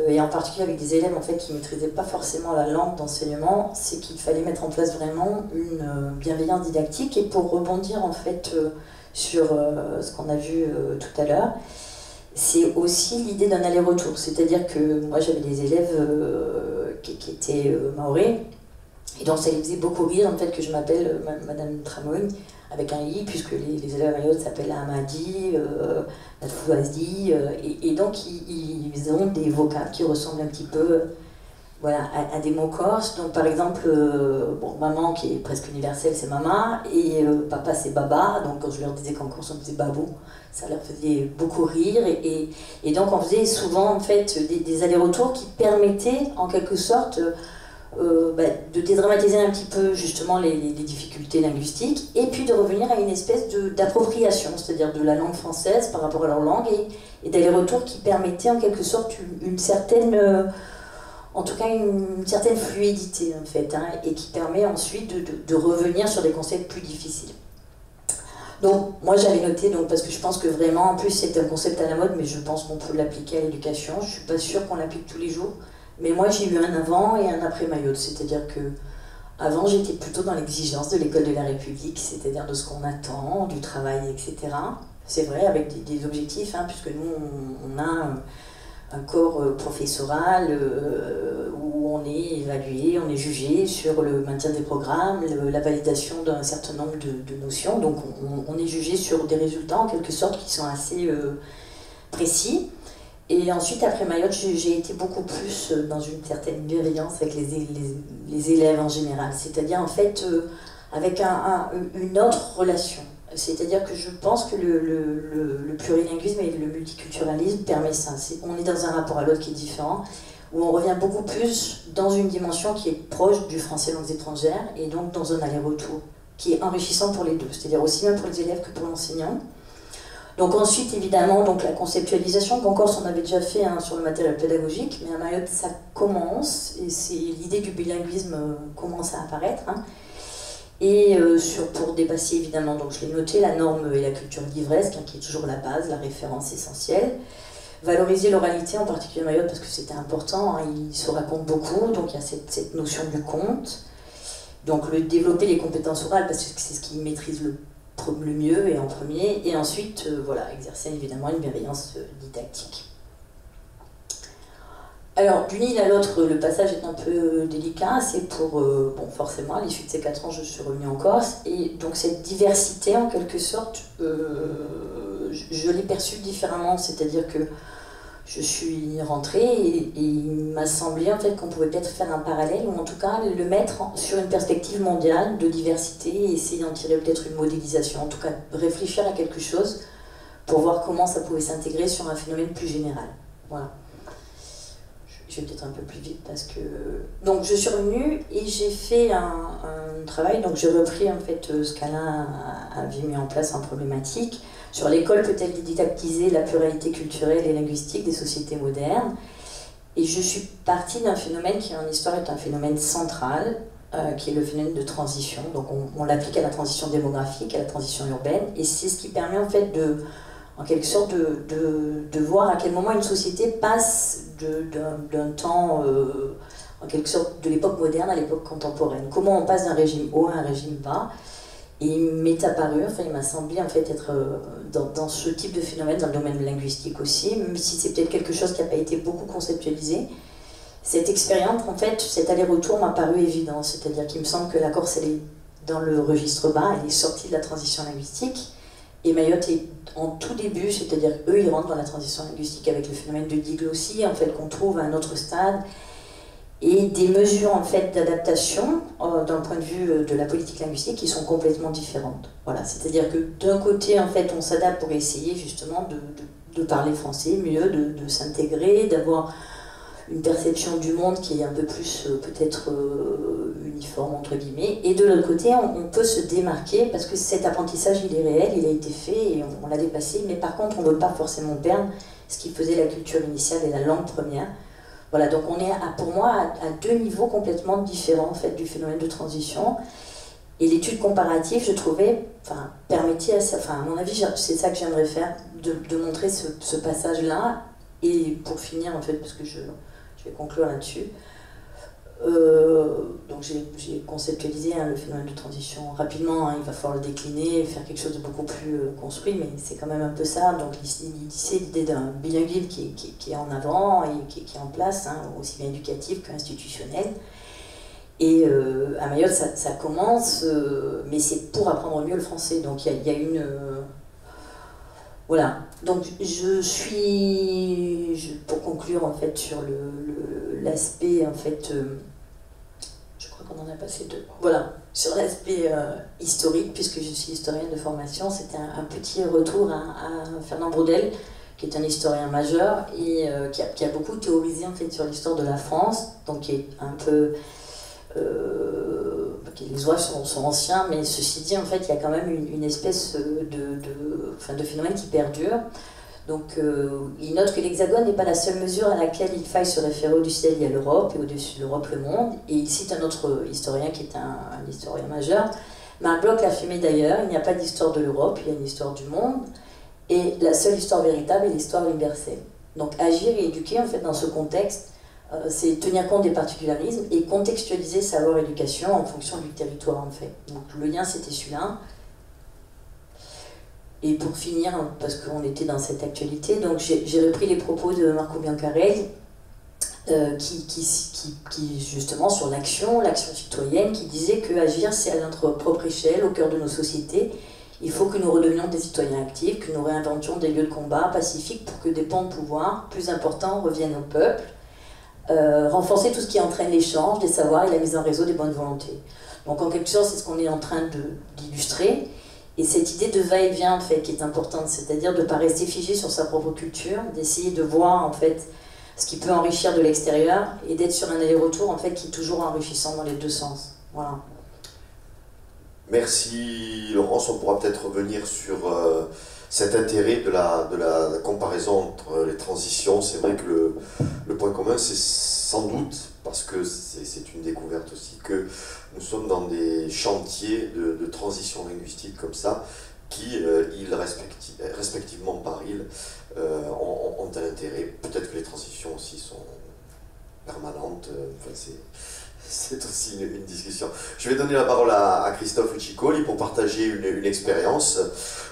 et en particulier avec des élèves en fait qui ne maîtrisaient pas forcément la langue d'enseignement, c'est qu'il fallait mettre en place vraiment une bienveillance didactique. Et pour rebondir en fait sur ce qu'on a vu tout à l'heure, c'est aussi l'idée d'un aller-retour. C'est-à-dire que moi j'avais des élèves qui étaient maoris, et donc ça les faisait beaucoup rire en fait que je m'appelle Madame Tramoy avec un i, puisque les élèves maoris s'appellent Amadi, Fouazdi, et donc ils ont des vocables qui ressemblent un petit peu voilà, à des mots corses. Donc par exemple, bon, maman qui est presque universelle, c'est mama, et papa c'est baba. Donc quand je leur disais qu'en Corse on disait babou, ça leur faisait beaucoup rire, et donc on faisait souvent en fait des allers-retours qui permettaient en quelque sorte de dédramatiser un petit peu justement les difficultés linguistiques, et puis de revenir à une espèce d'appropriation, c'est-à-dire de la langue française par rapport à leur langue, et d'aller-retour qui permettait en quelque sorte une certaine, en tout cas une certaine fluidité en fait, hein, et qui permet ensuite de revenir sur des concepts plus difficiles. Donc moi j'avais noté, donc, parce que je pense que vraiment, en plus c'est un concept à la mode, mais je pense qu'on peut l'appliquer à l'éducation, je ne suis pas sûre qu'on l'applique tous les jours. Mais moi, j'ai eu un avant et un après Mayotte, c'est-à-dire que avant, j'étais plutôt dans l'exigence de l'école de la République, c'est-à-dire de ce qu'on attend, du travail, etc. C'est vrai, avec des objectifs, hein, puisque nous, on a un corps professoral où on est évalué, on est jugé sur le maintien des programmes, la validation d'un certain nombre de notions. Donc, on est jugé sur des résultats, en quelque sorte, qui sont assez précis. Et ensuite, après Mayotte, j'ai été beaucoup plus dans une certaine bienveillance avec les élèves en général. C'est-à-dire, en fait, avec une autre relation. C'est-à-dire que je pense que le plurilinguisme et le multiculturalisme permet ça. On est dans un rapport à l'autre qui est différent, où on revient beaucoup plus dans une dimension qui est proche du français langues étrangères, et donc dans un aller-retour qui est enrichissant pour les deux. C'est-à-dire aussi bien pour les élèves que pour l'enseignant. Donc ensuite, évidemment, donc la conceptualisation, qu'en Corse on avait déjà fait hein, sur le matériel pédagogique, mais à Mayotte ça commence, et l'idée du bilinguisme commence à apparaître. Hein. Et pour dépasser évidemment, donc je l'ai noté, la norme et la culture livresque, hein, qui est toujours la base, la référence essentielle. Valoriser l'oralité, en particulier à Mayotte, parce que c'était important, hein, il se raconte beaucoup, donc il y a cette notion du conte. Donc développer les compétences orales, parce que c'est ce qui maîtrise le mieux et en premier, et ensuite voilà, exercer évidemment une bienveillance didactique. Alors d'une île à l'autre, le passage est un peu délicat, c'est pour, bon forcément à l'issue de ces 4 ans je suis revenue en Corse, et donc cette diversité en quelque sorte, je l'ai perçue différemment, c'est-à-dire que je suis rentrée et il m'a semblé en fait qu'on pouvait peut-être faire un parallèle, ou en tout cas le mettre sur une perspective mondiale de diversité et essayer d'en tirer peut-être une modélisation, en tout cas réfléchir à quelque chose pour voir comment ça pouvait s'intégrer sur un phénomène plus général. Voilà. Je vais peut-être un peu plus vite parce que... Donc je suis revenue et j'ai fait un travail, donc j'ai repris en fait ce qu'Alain avait mis en place en problématique. Sur l'école peut-elle didactiser la pluralité culturelle et linguistique des sociétés modernes. Et je suis partie d'un phénomène qui en histoire est un phénomène central, qui est le phénomène de transition. Donc on l'applique à la transition démographique, à la transition urbaine, et c'est ce qui permet en fait en quelque sorte de voir à quel moment une société passe d'un temps, en quelque sorte de l'époque moderne à l'époque contemporaine. Comment on passe d'un régime haut à un régime bas. Et il m'est apparu, enfin il m'a semblé en fait être dans ce type de phénomène, dans le domaine linguistique aussi, même si c'est peut-être quelque chose qui n'a pas été beaucoup conceptualisé. Cette expérience, en fait, cet aller-retour m'a paru évident, c'est-à-dire qu'il me semble que la Corse, elle est dans le registre bas, elle est sortie de la transition linguistique, et Mayotte est en tout début, c'est-à-dire eux ils rentrent dans la transition linguistique avec le phénomène de diglossie, en fait qu'on trouve à un autre stade, et des mesures en fait d'adaptation d'un point de vue de la politique linguistique qui sont complètement différentes. Voilà, c'est-à-dire que d'un côté en fait on s'adapte pour essayer justement de parler français mieux, de s'intégrer, d'avoir une perception du monde qui est un peu plus peut-être uniforme entre guillemets, et de l'autre côté on peut se démarquer parce que cet apprentissage il est réel, il a été fait et on l'a dépassé, mais par contre on ne veut pas forcément perdre ce qui faisait la culture initiale et la langue première. Voilà, donc on est pour moi à 2 niveaux complètement différents en fait, du phénomène de transition. Et l'étude comparative, je trouvais, permettait à mon avis, c'est ça que j'aimerais faire, de montrer ce passage-là. Et pour finir, en fait, parce que je vais conclure là-dessus, donc j'ai conceptualisé le phénomène de transition rapidement, il va falloir le décliner, faire quelque chose de beaucoup plus construit, mais c'est quand même un peu ça. Donc l'idée d'un bilinguisme qui est en avant et qui est en place, aussi bien éducatif qu'institutionnel. Et à Mayotte, ça commence, mais c'est pour apprendre mieux le français. Donc il y a une... Voilà. Donc pour conclure en fait sur l'aspect en fait... je crois qu'on en a passé 2. Voilà. Sur l'aspect historique, puisque je suis historienne de formation, c'était un petit retour à Fernand Braudel, qui est un historien majeur et qui a beaucoup théorisé en fait sur l'histoire de la France, donc qui est un peu les ouvrages sont anciens, mais ceci dit, en fait, il y a quand même une espèce de phénomène qui perdure. Donc, il note que l'Hexagone n'est pas la seule mesure à laquelle il faille se référer. Au-dessus ciel, il y a l'Europe, et au-dessus de l'Europe, le monde. Et il cite un autre historien qui est un historien majeur. Marc Bloch l'affirmait d'ailleurs, il n'y a pas d'histoire de l'Europe, il y a une histoire du monde. Et la seule histoire véritable est l'histoire universelle. Donc, agir et éduquer, en fait, dans ce contexte, c'est tenir compte des particularismes et contextualiser savoir-éducation en fonction du territoire, en fait. Donc, le lien, c'était celui-là. Et pour finir, parce qu'on était dans cette actualité, donc j'ai repris les propos de Marco Biancarelli, qui justement sur l'action citoyenne, qui disait que agir c'est à notre propre échelle, au cœur de nos sociétés. Il faut que nous redevenions des citoyens actifs, que nous réinventions des lieux de combat pacifiques pour que des pans de pouvoir plus importants reviennent au peuple, renforcer tout ce qui entraîne l'échange des savoirs et la mise en réseau des bonnes volontés. Donc en quelque sorte, c'est ce qu'on est en train d'illustrer. Et cette idée de va-et-vient, en fait, qui est importante, c'est-à-dire de ne pas rester figé sur sa propre culture, d'essayer de voir, en fait, ce qui peut enrichir de l'extérieur, et d'être sur un aller-retour, en fait, qui est toujours enrichissant dans les deux sens. Voilà. Merci Laurence, on pourra peut-être revenir sur cet intérêt de la comparaison entre les transitions. C'est vrai que le point commun, c'est sans doute, parce que c'est une découverte aussi, que nous sommes dans des chantiers de transition linguistique comme ça, qui, respectivement par île, ont un intérêt. Peut-être que les transitions aussi sont permanentes, c'est aussi une discussion. Je vais donner la parole à Christophe Uccicoli pour partager une expérience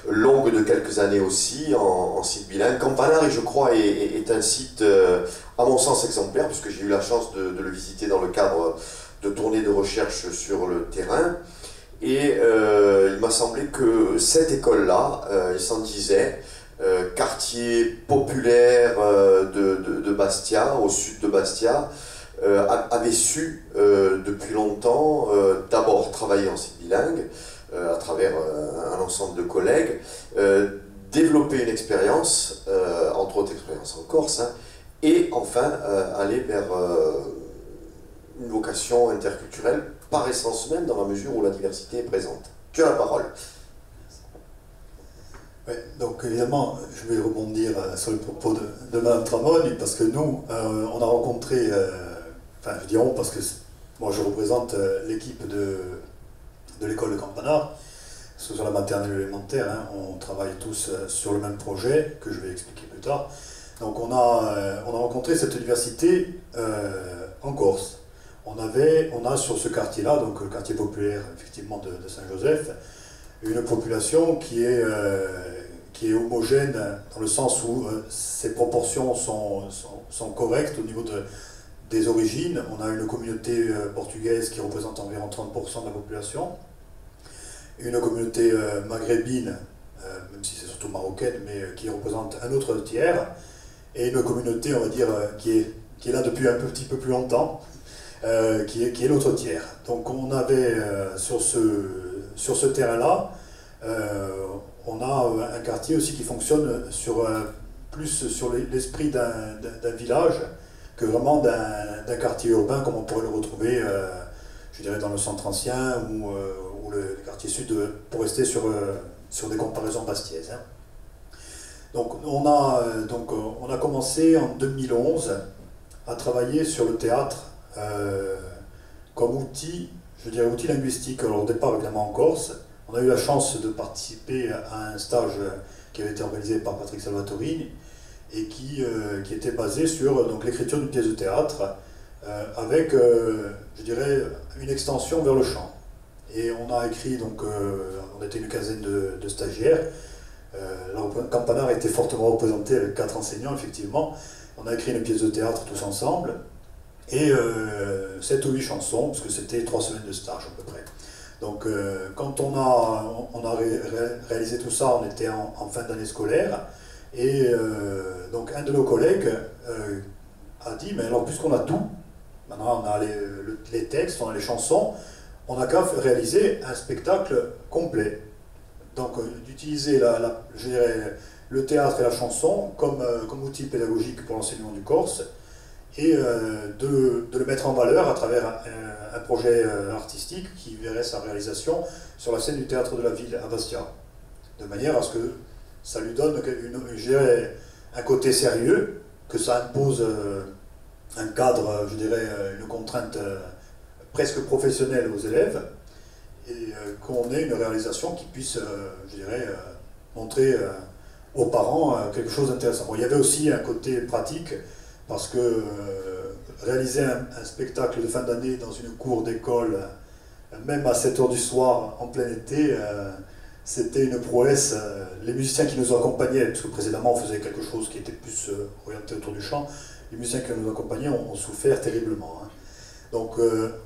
longue de quelques années aussi en site bilingue. Campanari, je crois, est un site, à mon sens, exemplaire, puisque j'ai eu la chance de le visiter dans le cadre de tournées de recherche sur le terrain. Et il m'a semblé que cette école-là, il s'en disait, quartier populaire de Bastia, au sud de Bastia, avait su depuis longtemps d'abord travailler en site bilingue à travers un ensemble de collègues, développer une expérience, entre autres expériences en Corse, hein, et enfin aller vers une vocation interculturelle par essence même dans la mesure où la diversité est présente. Tu as la parole. Ouais, donc évidemment, je vais rebondir sur le propos de Mme Tramone, parce que nous, on a rencontré, enfin je dis on parce que moi je représente l'équipe de l'école de Campanard, sur la maternelle élémentaire, hein, on travaille tous sur le même projet, que je vais expliquer plus tard. Donc on a rencontré cette université en Corse. On a sur ce quartier-là, donc le quartier populaire effectivement de Saint-Joseph, une population qui est homogène dans le sens où ses proportions sont correctes au niveau des origines. On a une communauté portugaise qui représente environ 30% de la population, une communauté maghrébine, même si c'est surtout marocaine, mais qui représente un autre tiers, et une communauté, on va dire, qui est là depuis un petit peu plus longtemps, qui est l'autre tiers. Donc on avait sur ce terrain-là, on a un quartier aussi qui fonctionne plus sur l'esprit d'un village que vraiment d'un quartier urbain comme on pourrait le retrouver, je dirais, dans le centre ancien ou le quartier sud, pour rester sur des comparaisons bastiaises. Hein. Donc on a commencé en 2011 à travailler sur le théâtre comme outil, je dirais outil linguistique. Alors au départ évidemment en Corse, on a eu la chance de participer à un stage qui avait été organisé par Patrick Salvatorini et qui était basé sur l'écriture d'une pièce de théâtre avec, je dirais, une extension vers le chant. Et on a écrit, on était une quinzaine de stagiaires. Campanard était fortement représenté avec 4 enseignants, effectivement. On a écrit une pièce de théâtre tous ensemble, et 7 ou 8 chansons, parce que c'était 3 semaines de stage à peu près. Donc quand on a réalisé tout ça, on était en fin d'année scolaire, et donc un de nos collègues a dit, mais alors puisqu'on a tout, maintenant on a les textes, on a les chansons, on n'a qu'à réaliser un spectacle complet. Donc d'utiliser je dirais, le théâtre et la chanson comme outil pédagogique pour l'enseignement du corse, et de le mettre en valeur à travers un projet artistique qui verrait sa réalisation sur la scène du théâtre de la ville à Bastia, de manière à ce que ça lui donne je dirais, un côté sérieux, que ça impose un cadre, je dirais, une contrainte presque professionnelle aux élèves, et qu'on ait une réalisation qui puisse, je dirais, montrer aux parents quelque chose d'intéressant. Bon, il y avait aussi un côté pratique, parce que réaliser un spectacle de fin d'année dans une cour d'école, même à 7 h du soir, en plein été, c'était une prouesse. Les musiciens qui nous accompagnaient, parce que précédemment on faisait quelque chose qui était plus orienté autour du chant, les musiciens qui nous accompagnaient ont souffert terriblement. Hein. Donc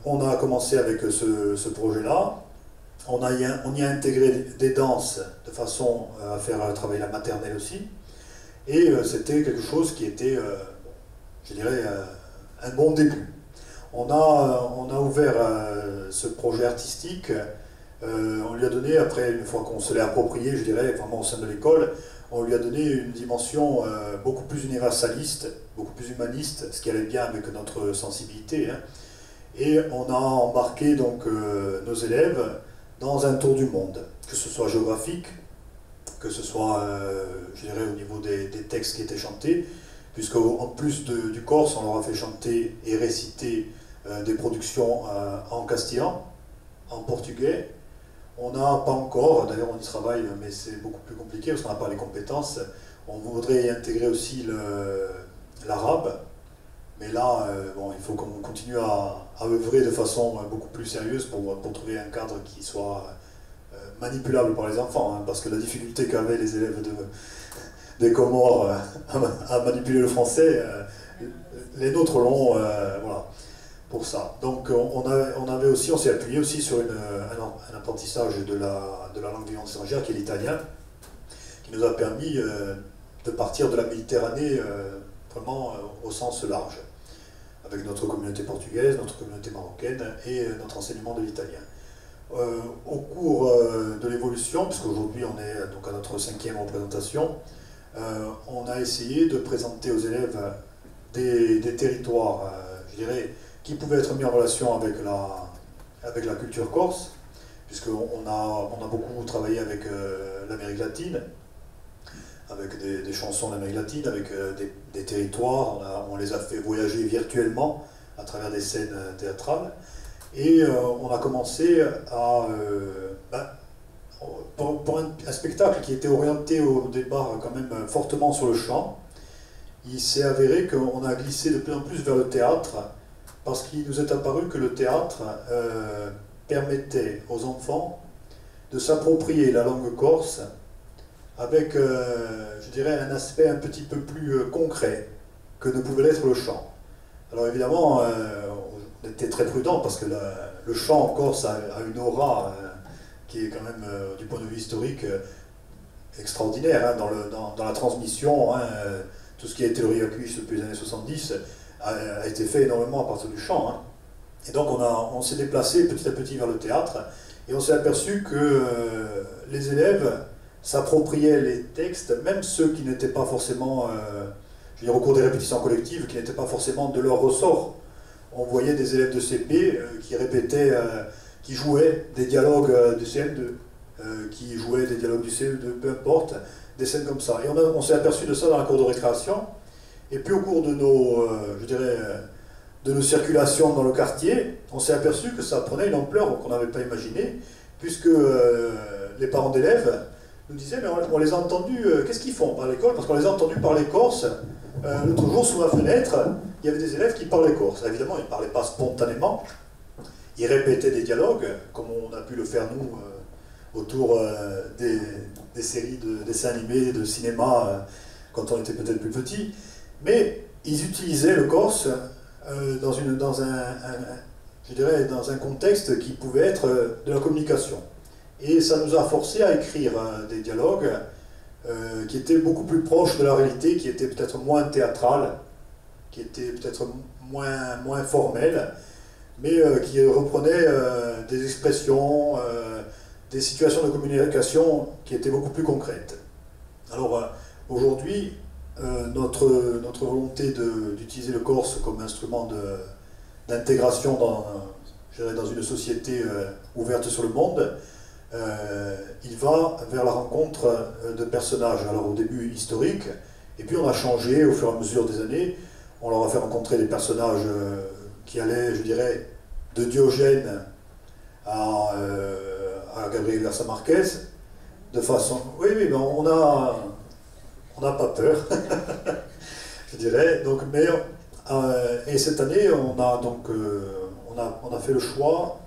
on a commencé avec ce projet-là. On y a intégré des danses de façon à faire travailler la maternelle aussi. Et c'était quelque chose qui était, je dirais, un bon début. On a ouvert ce projet artistique. On lui a donné, après, une fois qu'on se l'est approprié, je dirais, vraiment au sein de l'école, on lui a donné une dimension beaucoup plus universaliste, beaucoup plus humaniste, ce qui allait bien avec notre sensibilité. Hein. Et on a embarqué donc nos élèves dans un tour du monde, que ce soit géographique, que ce soit, je dirais, au niveau des textes qui étaient chantés, puisqu'en plus du corse, on leur a fait chanter et réciter des productions en castillan, en portugais. On n'a pas encore, d'ailleurs on y travaille, mais c'est beaucoup plus compliqué parce qu'on n'a pas les compétences. On voudrait y intégrer aussi l'arabe, mais là, bon, il faut qu'on continue à œuvrer de façon beaucoup plus sérieuse pour trouver un cadre qui soit manipulable par les enfants, hein, parce que la difficulté qu'avaient les élèves des Comores à manipuler le français, les nôtres l'ont, voilà, pour ça. Donc on s'est appuyé aussi sur un apprentissage de la langue vivante étrangère qui est l'italien, qui nous a permis de partir de la Méditerranée vraiment au sens large, avec notre communauté portugaise, notre communauté marocaine et notre enseignement de l'italien. Au cours de l'évolution, puisqu'aujourd'hui on est donc à notre 5e représentation, on a essayé de présenter aux élèves des territoires, je dirais, qui pouvaient être mis en relation avec la culture corse, puisqu'on a beaucoup travaillé avec l'Amérique latine, avec des chansons d'Amérique latine, avec des territoires. On les a fait voyager virtuellement à travers des scènes théâtrales. Et on a commencé à... pour un spectacle qui était orienté au départ quand même fortement sur le chant, il s'est avéré qu'on a glissé de plus en plus vers le théâtre, parce qu'il nous est apparu que le théâtre permettait aux enfants de s'approprier la langue corse avec, je dirais, un aspect un petit peu plus concret que ne pouvait l'être le chant. Alors évidemment, on était très prudent parce que le chant en Corse a une aura qui est quand même, du point de vue historique, extraordinaire, hein, dans la transmission. Hein, tout ce qui a été le riacuis depuis les années 70 a été fait énormément à partir du chant. Hein. Et donc on s'est déplacé petit à petit vers le théâtre et on s'est aperçu que les élèves s'appropriaient les textes, même ceux qui n'étaient pas forcément, je veux dire, au cours des répétitions collectives, qui n'étaient pas forcément de leur ressort. On voyait des élèves de CP qui répétaient, qui jouaient des dialogues du CM2, qui jouaient des dialogues du CE2, peu importe, des scènes comme ça. Et on s'est aperçu de ça dans la cour de récréation. Et puis au cours de je dirais, de nos circulations dans le quartier, on s'est aperçu que ça prenait une ampleur qu'on n'avait pas imaginée, puisque les parents d'élèves nous disaient, mais on les a entendus, qu'est-ce qu'ils font par l'école? Parce qu'on les a entendus parler corse. L'autre jour, sous ma fenêtre, il y avait des élèves qui parlaient corse. Évidemment, ils ne parlaient pas spontanément. Ils répétaient des dialogues, comme on a pu le faire nous, autour des séries de dessins animés, de cinéma, quand on était peut-être plus petit. Mais ils utilisaient le corse dans un contexte qui pouvait être de la communication. Et ça nous a forcé à écrire des dialogues qui étaient beaucoup plus proches de la réalité, qui étaient peut-être moins théâtrales, qui étaient peut-être moins formelles, mais qui reprenaient des expressions, des situations de communication qui étaient beaucoup plus concrètes. Alors aujourd'hui, notre volonté d'utiliser le corse comme instrument d'intégration dans une société ouverte sur le monde, il va vers la rencontre de personnages, alors au début historiques, et puis on a changé au fur et à mesure des années. On leur a fait rencontrer des personnages qui allaient, je dirais, de Diogène à Gabriel Garcia Marquez, de façon... Oui, mais on n'a pas peur, je dirais. Donc, et cette année, on a fait le choix,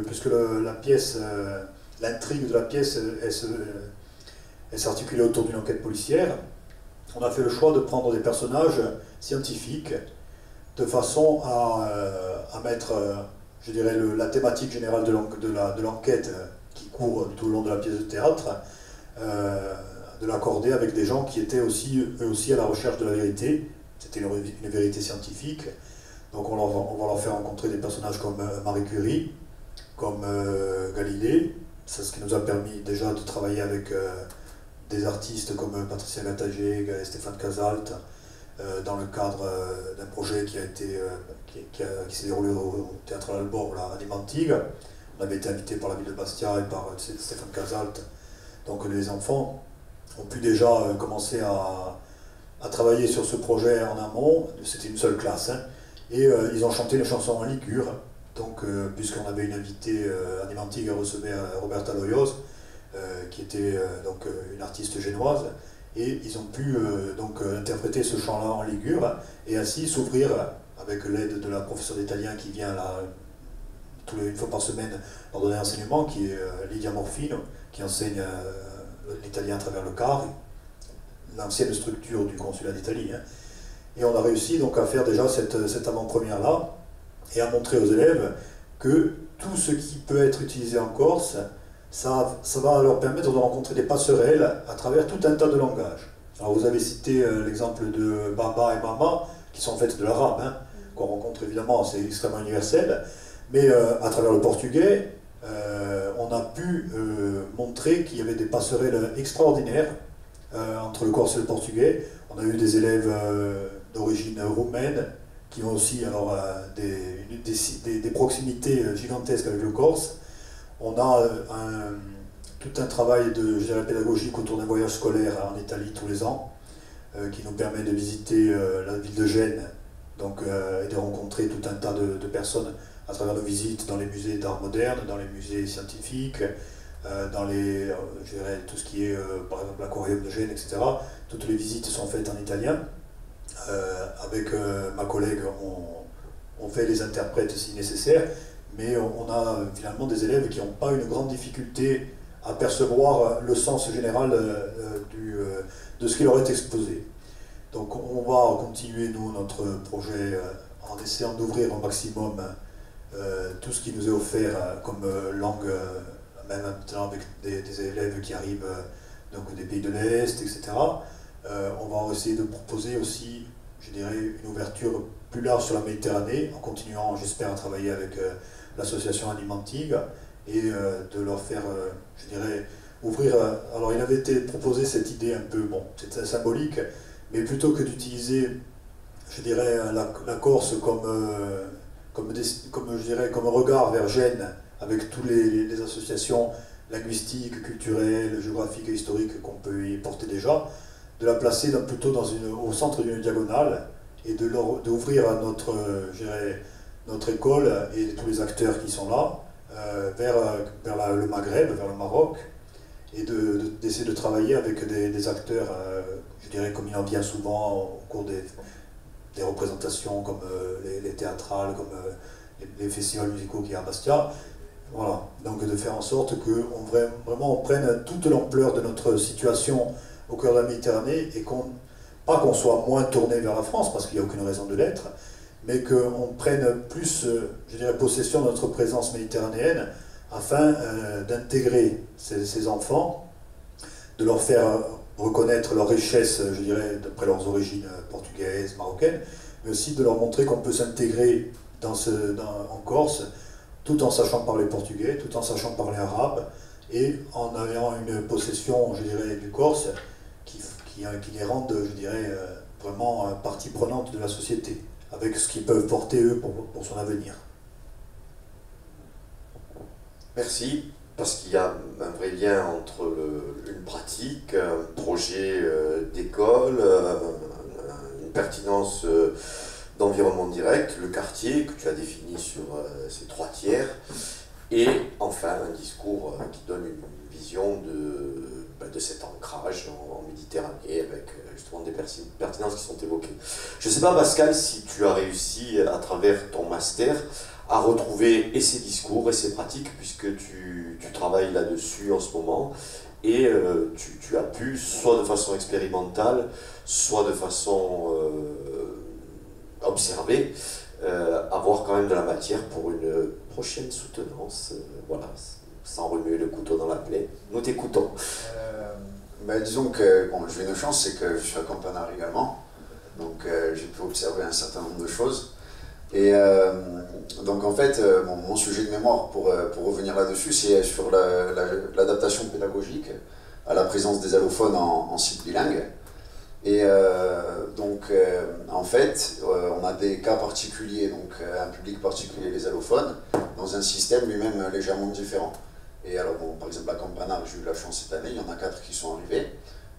puisque la pièce, l'intrigue de la pièce, elle s'articulait autour d'une enquête policière, on a fait le choix de prendre des personnages scientifiques de façon à mettre, je dirais, la thématique générale de l'enquête qui court tout le long de la pièce de théâtre, de l'accorder avec des gens qui étaient eux aussi à la recherche de la vérité. C'était une vérité scientifique. Donc on va leur faire rencontrer des personnages comme Marie Curie, comme Galilée. C'est ce qui nous a permis déjà de travailler avec des artistes comme Patricia Gattagé, Stéphane Casalt, dans le cadre d'un projet qui s'est déroulé au Théâtre à l'Albor, à Dimantigue. On avait été invité par la ville de Bastia et par Stéphane Casalt. Donc les enfants ont pu déjà commencer à travailler sur ce projet en amont. C'était une seule classe, hein. Et ils ont chanté les chansons en ligure. Donc, puisqu'on avait une invitée à Dimantigue, elle recevait Roberta Loyoz, qui était donc une artiste génoise, et ils ont pu donc interpréter ce chant-là en ligure et ainsi s'ouvrir avec l'aide de la professeure d'italien qui vient là une fois par semaine leur donner un enseignement, qui est Lydia Morfino, qui enseigne l'italien à travers le CAR, l'ancienne structure du consulat d'Italie, hein. Et on a réussi donc à faire déjà cette avant-première-là et à montrer aux élèves que tout ce qui peut être utilisé en Corse, ça va leur permettre de rencontrer des passerelles à travers tout un tas de langages. Alors vous avez cité l'exemple de Baba et Mama, qui sont en fait de l'arabe, hein, qu'on rencontre évidemment, c'est extrêmement universel, mais à travers le portugais, on a pu montrer qu'il y avait des passerelles extraordinaires entre le corse et le portugais. On a eu des élèves d'origine roumaine qui ont aussi alors, des proximités gigantesques avec le corse. On a tout un travail pédagogique autour d'un voyage scolaire en Italie tous les ans, qui nous permet de visiter la ville de Gênes, donc, et de rencontrer tout un tas de personnes à travers nos visites dans les musées d'art moderne, dans les musées scientifiques, dans tout ce qui est, par exemple, l'aquarium de Gênes, etc. Toutes les visites sont faites en italien. Avec ma collègue, on fait les interprètes si nécessaire, mais on a finalement des élèves qui n'ont pas une grande difficulté à percevoir le sens général de ce qui leur est exposé. Donc on va continuer, nous, notre projet en essayant d'ouvrir au maximum tout ce qui nous est offert comme langue, même maintenant avec des élèves qui arrivent donc des pays de l'Est, etc. On va essayer de proposer aussi, je dirais, une ouverture plus large sur la Méditerranée, en continuant, j'espère, à travailler avec l'association Animantigue, et de leur faire, je dirais, ouvrir... alors il avait été proposé cette idée un peu, bon, c'est symbolique, mais plutôt que d'utiliser, je dirais, la Corse comme un regard vers Gênes, avec toutes les associations linguistiques, culturelles, géographiques et historiques qu'on peut y porter déjà, de la placer plutôt au centre d'une diagonale et d'ouvrir à notre école et tous les acteurs qui sont là vers le Maghreb, vers le Maroc, et d'essayer de travailler avec des acteurs, je dirais, comme il en vient souvent au cours des représentations comme les théâtrales, comme les festivals musicaux qu'il y a à Bastia. Voilà, donc de faire en sorte qu'on prenne toute l'ampleur de notre situation au cœur de la Méditerranée et pas qu'on soit moins tourné vers la France, parce qu'il n'y a aucune raison de l'être, mais qu'on prenne plus, je dirais, possession de notre présence méditerranéenne afin d'intégrer ces enfants, de leur faire reconnaître leur richesse, je dirais, d'après leurs origines portugaises, marocaines, mais aussi de leur montrer qu'on peut s'intégrer en Corse, tout en sachant parler portugais, tout en sachant parler arabe, et en ayant une possession, je dirais, du corse qui qui les rendent, je dirais, vraiment partie prenante de la société, avec ce qu'ils peuvent porter eux pour son avenir. Merci, parce qu'il y a un vrai lien entre une pratique, un projet d'école, une pertinence d'environnement direct, le quartier que tu as défini sur ces 3 tiers, et enfin un discours qui donne une vision de cet ancrage en Méditerranée avec justement des pertinences qui sont évoquées. Je ne sais pas, Pascal, si tu as réussi à travers ton master à retrouver et ces discours et ces pratiques, puisque tu travailles là-dessus en ce moment, et tu as pu, soit de façon expérimentale, soit de façon observée, avoir quand même de la matière pour une prochaine soutenance, voilà, sans remuer le couteau dans la plaie. Nous t'écoutons. Disons que bon, j'ai une chance, c'est que je suis à Campanar également, donc j'ai pu observer un certain nombre de choses. Et donc en fait, mon sujet de mémoire, pour revenir là-dessus, c'est sur l'adaptation pédagogique à la présence des allophones en site bilingue. Et en fait, on a des cas particuliers, donc un public particulier, les allophones, dans un système lui-même légèrement différent. Et alors, bon, par exemple, à Campanar, j'ai eu la chance cette année, il y en a 4 qui sont arrivés,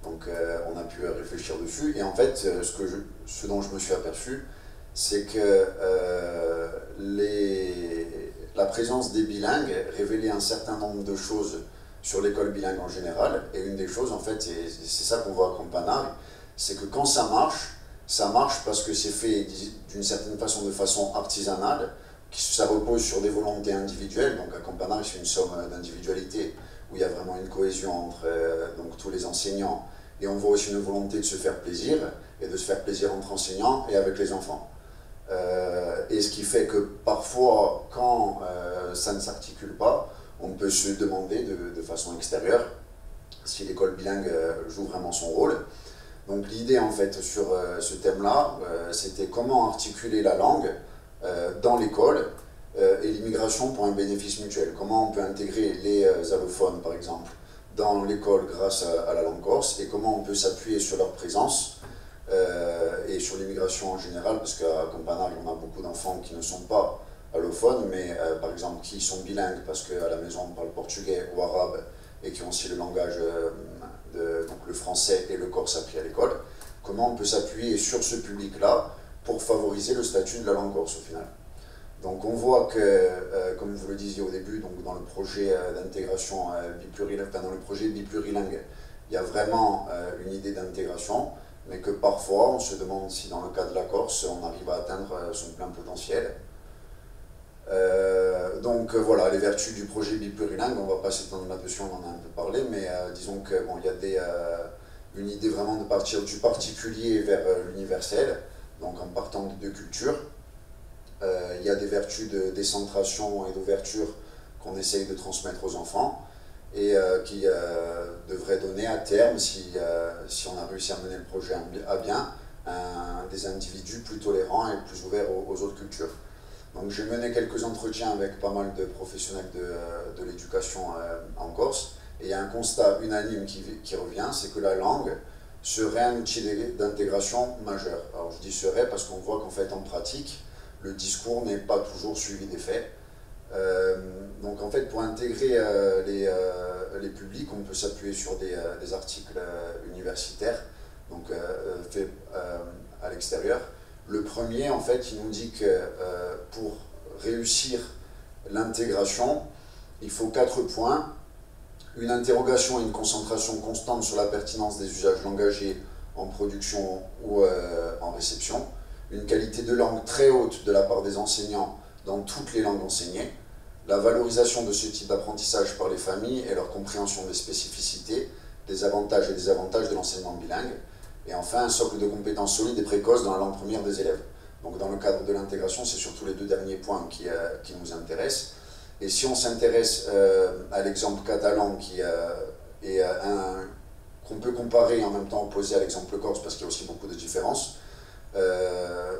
donc on a pu réfléchir dessus. Et en fait, ce dont je me suis aperçu, c'est que la présence des bilingues révélait un certain nombre de choses sur l'école bilingue en général. Et une des choses, en fait, et c'est ça qu'on voit à Campanar, c'est que quand ça marche parce que c'est fait d'une certaine façon, de façon artisanale, ça repose sur des volontés individuelles. Donc à Campanar, c'est une somme d'individualité où il y a vraiment une cohésion entre donc, tous les enseignants. Et on voit aussi une volonté de se faire plaisir, et de se faire plaisir entre enseignants et avec les enfants. Et ce qui fait que parfois, quand ça ne s'articule pas, on peut se demander de façon extérieure si l'école bilingue joue vraiment son rôle. Donc l'idée en fait sur ce thème-là, c'était comment articuler la langue dans l'école et l'immigration pour un bénéfice mutuel. Comment on peut intégrer les allophones par exemple dans l'école grâce à la langue corse, et comment on peut s'appuyer sur leur présence et sur l'immigration en général, parce qu'à Campanar, il y en a beaucoup d'enfants qui ne sont pas allophones, mais par exemple qui sont bilingues parce qu'à la maison on parle portugais ou arabe, et qui ont aussi le langage, donc le français et le corse appris à l'école. Comment on peut s'appuyer sur ce public-là pour favoriser le statut de la langue corse au final. Donc on voit que, comme vous le disiez au début, donc dans le projet d'intégration biplurilingue, dans le projet biplurilingue, il y a vraiment une idée d'intégration, mais que parfois on se demande si dans le cas de la Corse, on arrive à atteindre son plein potentiel. Donc voilà, les vertus du projet biplurilingue, on ne va pas s'étendre là-dessus, on en a un peu parlé, mais disons qu'il y a une idée vraiment de partir du particulier vers l'universel, donc en partant de 2 cultures. Il y a des vertus de décentration et d'ouverture qu'on essaye de transmettre aux enfants, et qui devraient donner à terme, si on a réussi à mener le projet à bien, des individus plus tolérants et plus ouverts aux autres cultures. Donc j'ai mené quelques entretiens avec pas mal de professionnels de l'éducation en Corse, et il y a un constat unanime qui revient, c'est que la langue serait un outil d'intégration majeur. Alors je dis serait parce qu'on voit qu'en fait en pratique, le discours n'est pas toujours suivi des faits. Donc en fait, pour intégrer les publics, on peut s'appuyer sur des articles universitaires, donc faits à l'extérieur. Le premier, en fait, il nous dit que pour réussir l'intégration, il faut 4 points. Une interrogation et une concentration constante sur la pertinence des usages langagiers en production ou en réception. Une qualité de langue très haute de la part des enseignants dans toutes les langues enseignées. La valorisation de ce type d'apprentissage par les familles et leur compréhension des spécificités, des avantages et désavantages de l'enseignement bilingue. Et enfin, un socle de compétences solides et précoces dans la langue première des élèves. Donc dans le cadre de l'intégration, c'est surtout les 2 derniers points qui nous intéressent. Et si on s'intéresse à l'exemple catalan, qui est qu'on peut comparer et en même temps opposer à l'exemple corse, parce qu'il y a aussi beaucoup de différences.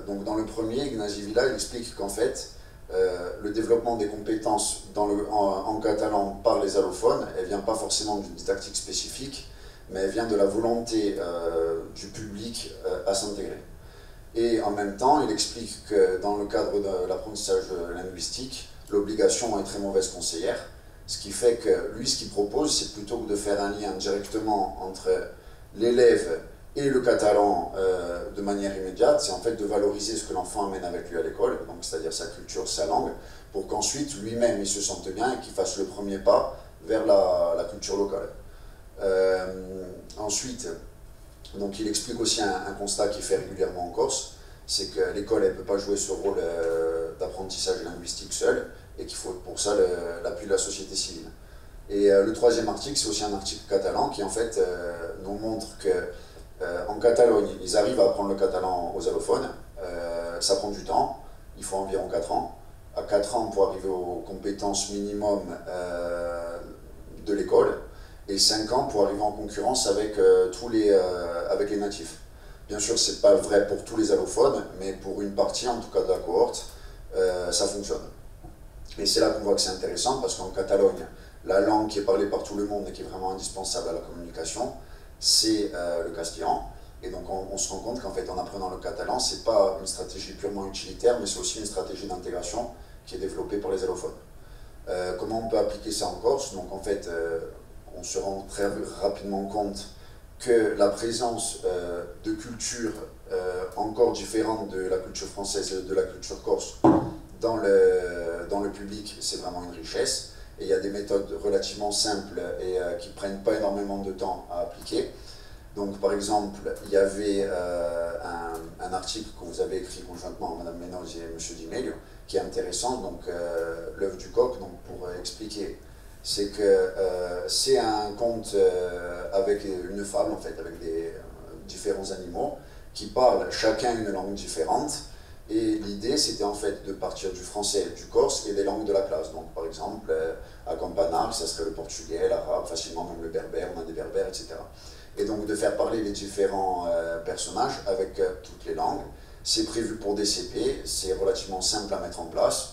Donc dans le premier, Ignasi Vila, il explique qu'en fait, le développement des compétences en catalan par les allophones, elle ne vient pas forcément d'une didactique spécifique, mais elle vient de la volonté du public à s'intégrer. Et en même temps, il explique que dans le cadre de l'apprentissage linguistique, l'obligation est très mauvaise conseillère, ce qui fait que lui, ce qu'il propose, c'est plutôt que de faire un lien directement entre l'élève et le catalan de manière immédiate, c'est en fait de valoriser ce que l'enfant amène avec lui à l'école, donc c'est-à-dire sa culture, sa langue, pour qu'ensuite lui-même il se sente bien et qu'il fasse le premier pas vers la culture locale. Ensuite, donc il explique aussi un constat qu'il fait régulièrement en Corse, c'est que l'école ne peut pas jouer ce rôle d'apprentissage linguistique seule, et qu'il faut pour ça l'appui de la société civile. Et le troisième article, c'est aussi un article catalan qui en fait nous montre que en Catalogne, ils arrivent à apprendre le catalan aux allophones, ça prend du temps, il faut environ 4 ans. À 4 ans pour arriver aux compétences minimum de l'école, et 5 ans pour arriver en concurrence avec, avec les natifs. Bien sûr, ce n'est pas vrai pour tous les allophones, mais pour une partie, en tout cas de la cohorte, ça fonctionne. Et c'est là qu'on voit que c'est intéressant, parce qu'en Catalogne, la langue qui est parlée par tout le monde et qui est vraiment indispensable à la communication, c'est le castillan. Et donc on se rend compte qu'en fait, en apprenant le catalan, ce n'est pas une stratégie purement utilitaire, mais c'est aussi une stratégie d'intégration qui est développée par les allophones. Comment on peut appliquer ça en Corse? Donc en fait, on se rend très rapidement compte que la présence de cultures encore différentes de la culture française et de la culture corse dans le public, c'est vraiment une richesse. Et il y a des méthodes relativement simples et qui ne prennent pas énormément de temps à appliquer. Donc par exemple, il y avait un article que vous avez écrit conjointement à Mme Ménoz et M. Di Meglio, qui est intéressant, donc l'œuf du coq, donc pour expliquer. C'est que c'est un conte avec une fable, en fait, avec des différents animaux qui parlent chacun une langue différente. Et l'idée, c'était en fait de partir du français, du corse et des langues de la classe. Donc par exemple, à Campanar, ça serait le portugais, l'arabe, facilement même le berbère, on a des berbères, etc. Et donc de faire parler les différents personnages avec toutes les langues. C'est prévu pour des CP, c'est relativement simple à mettre en place.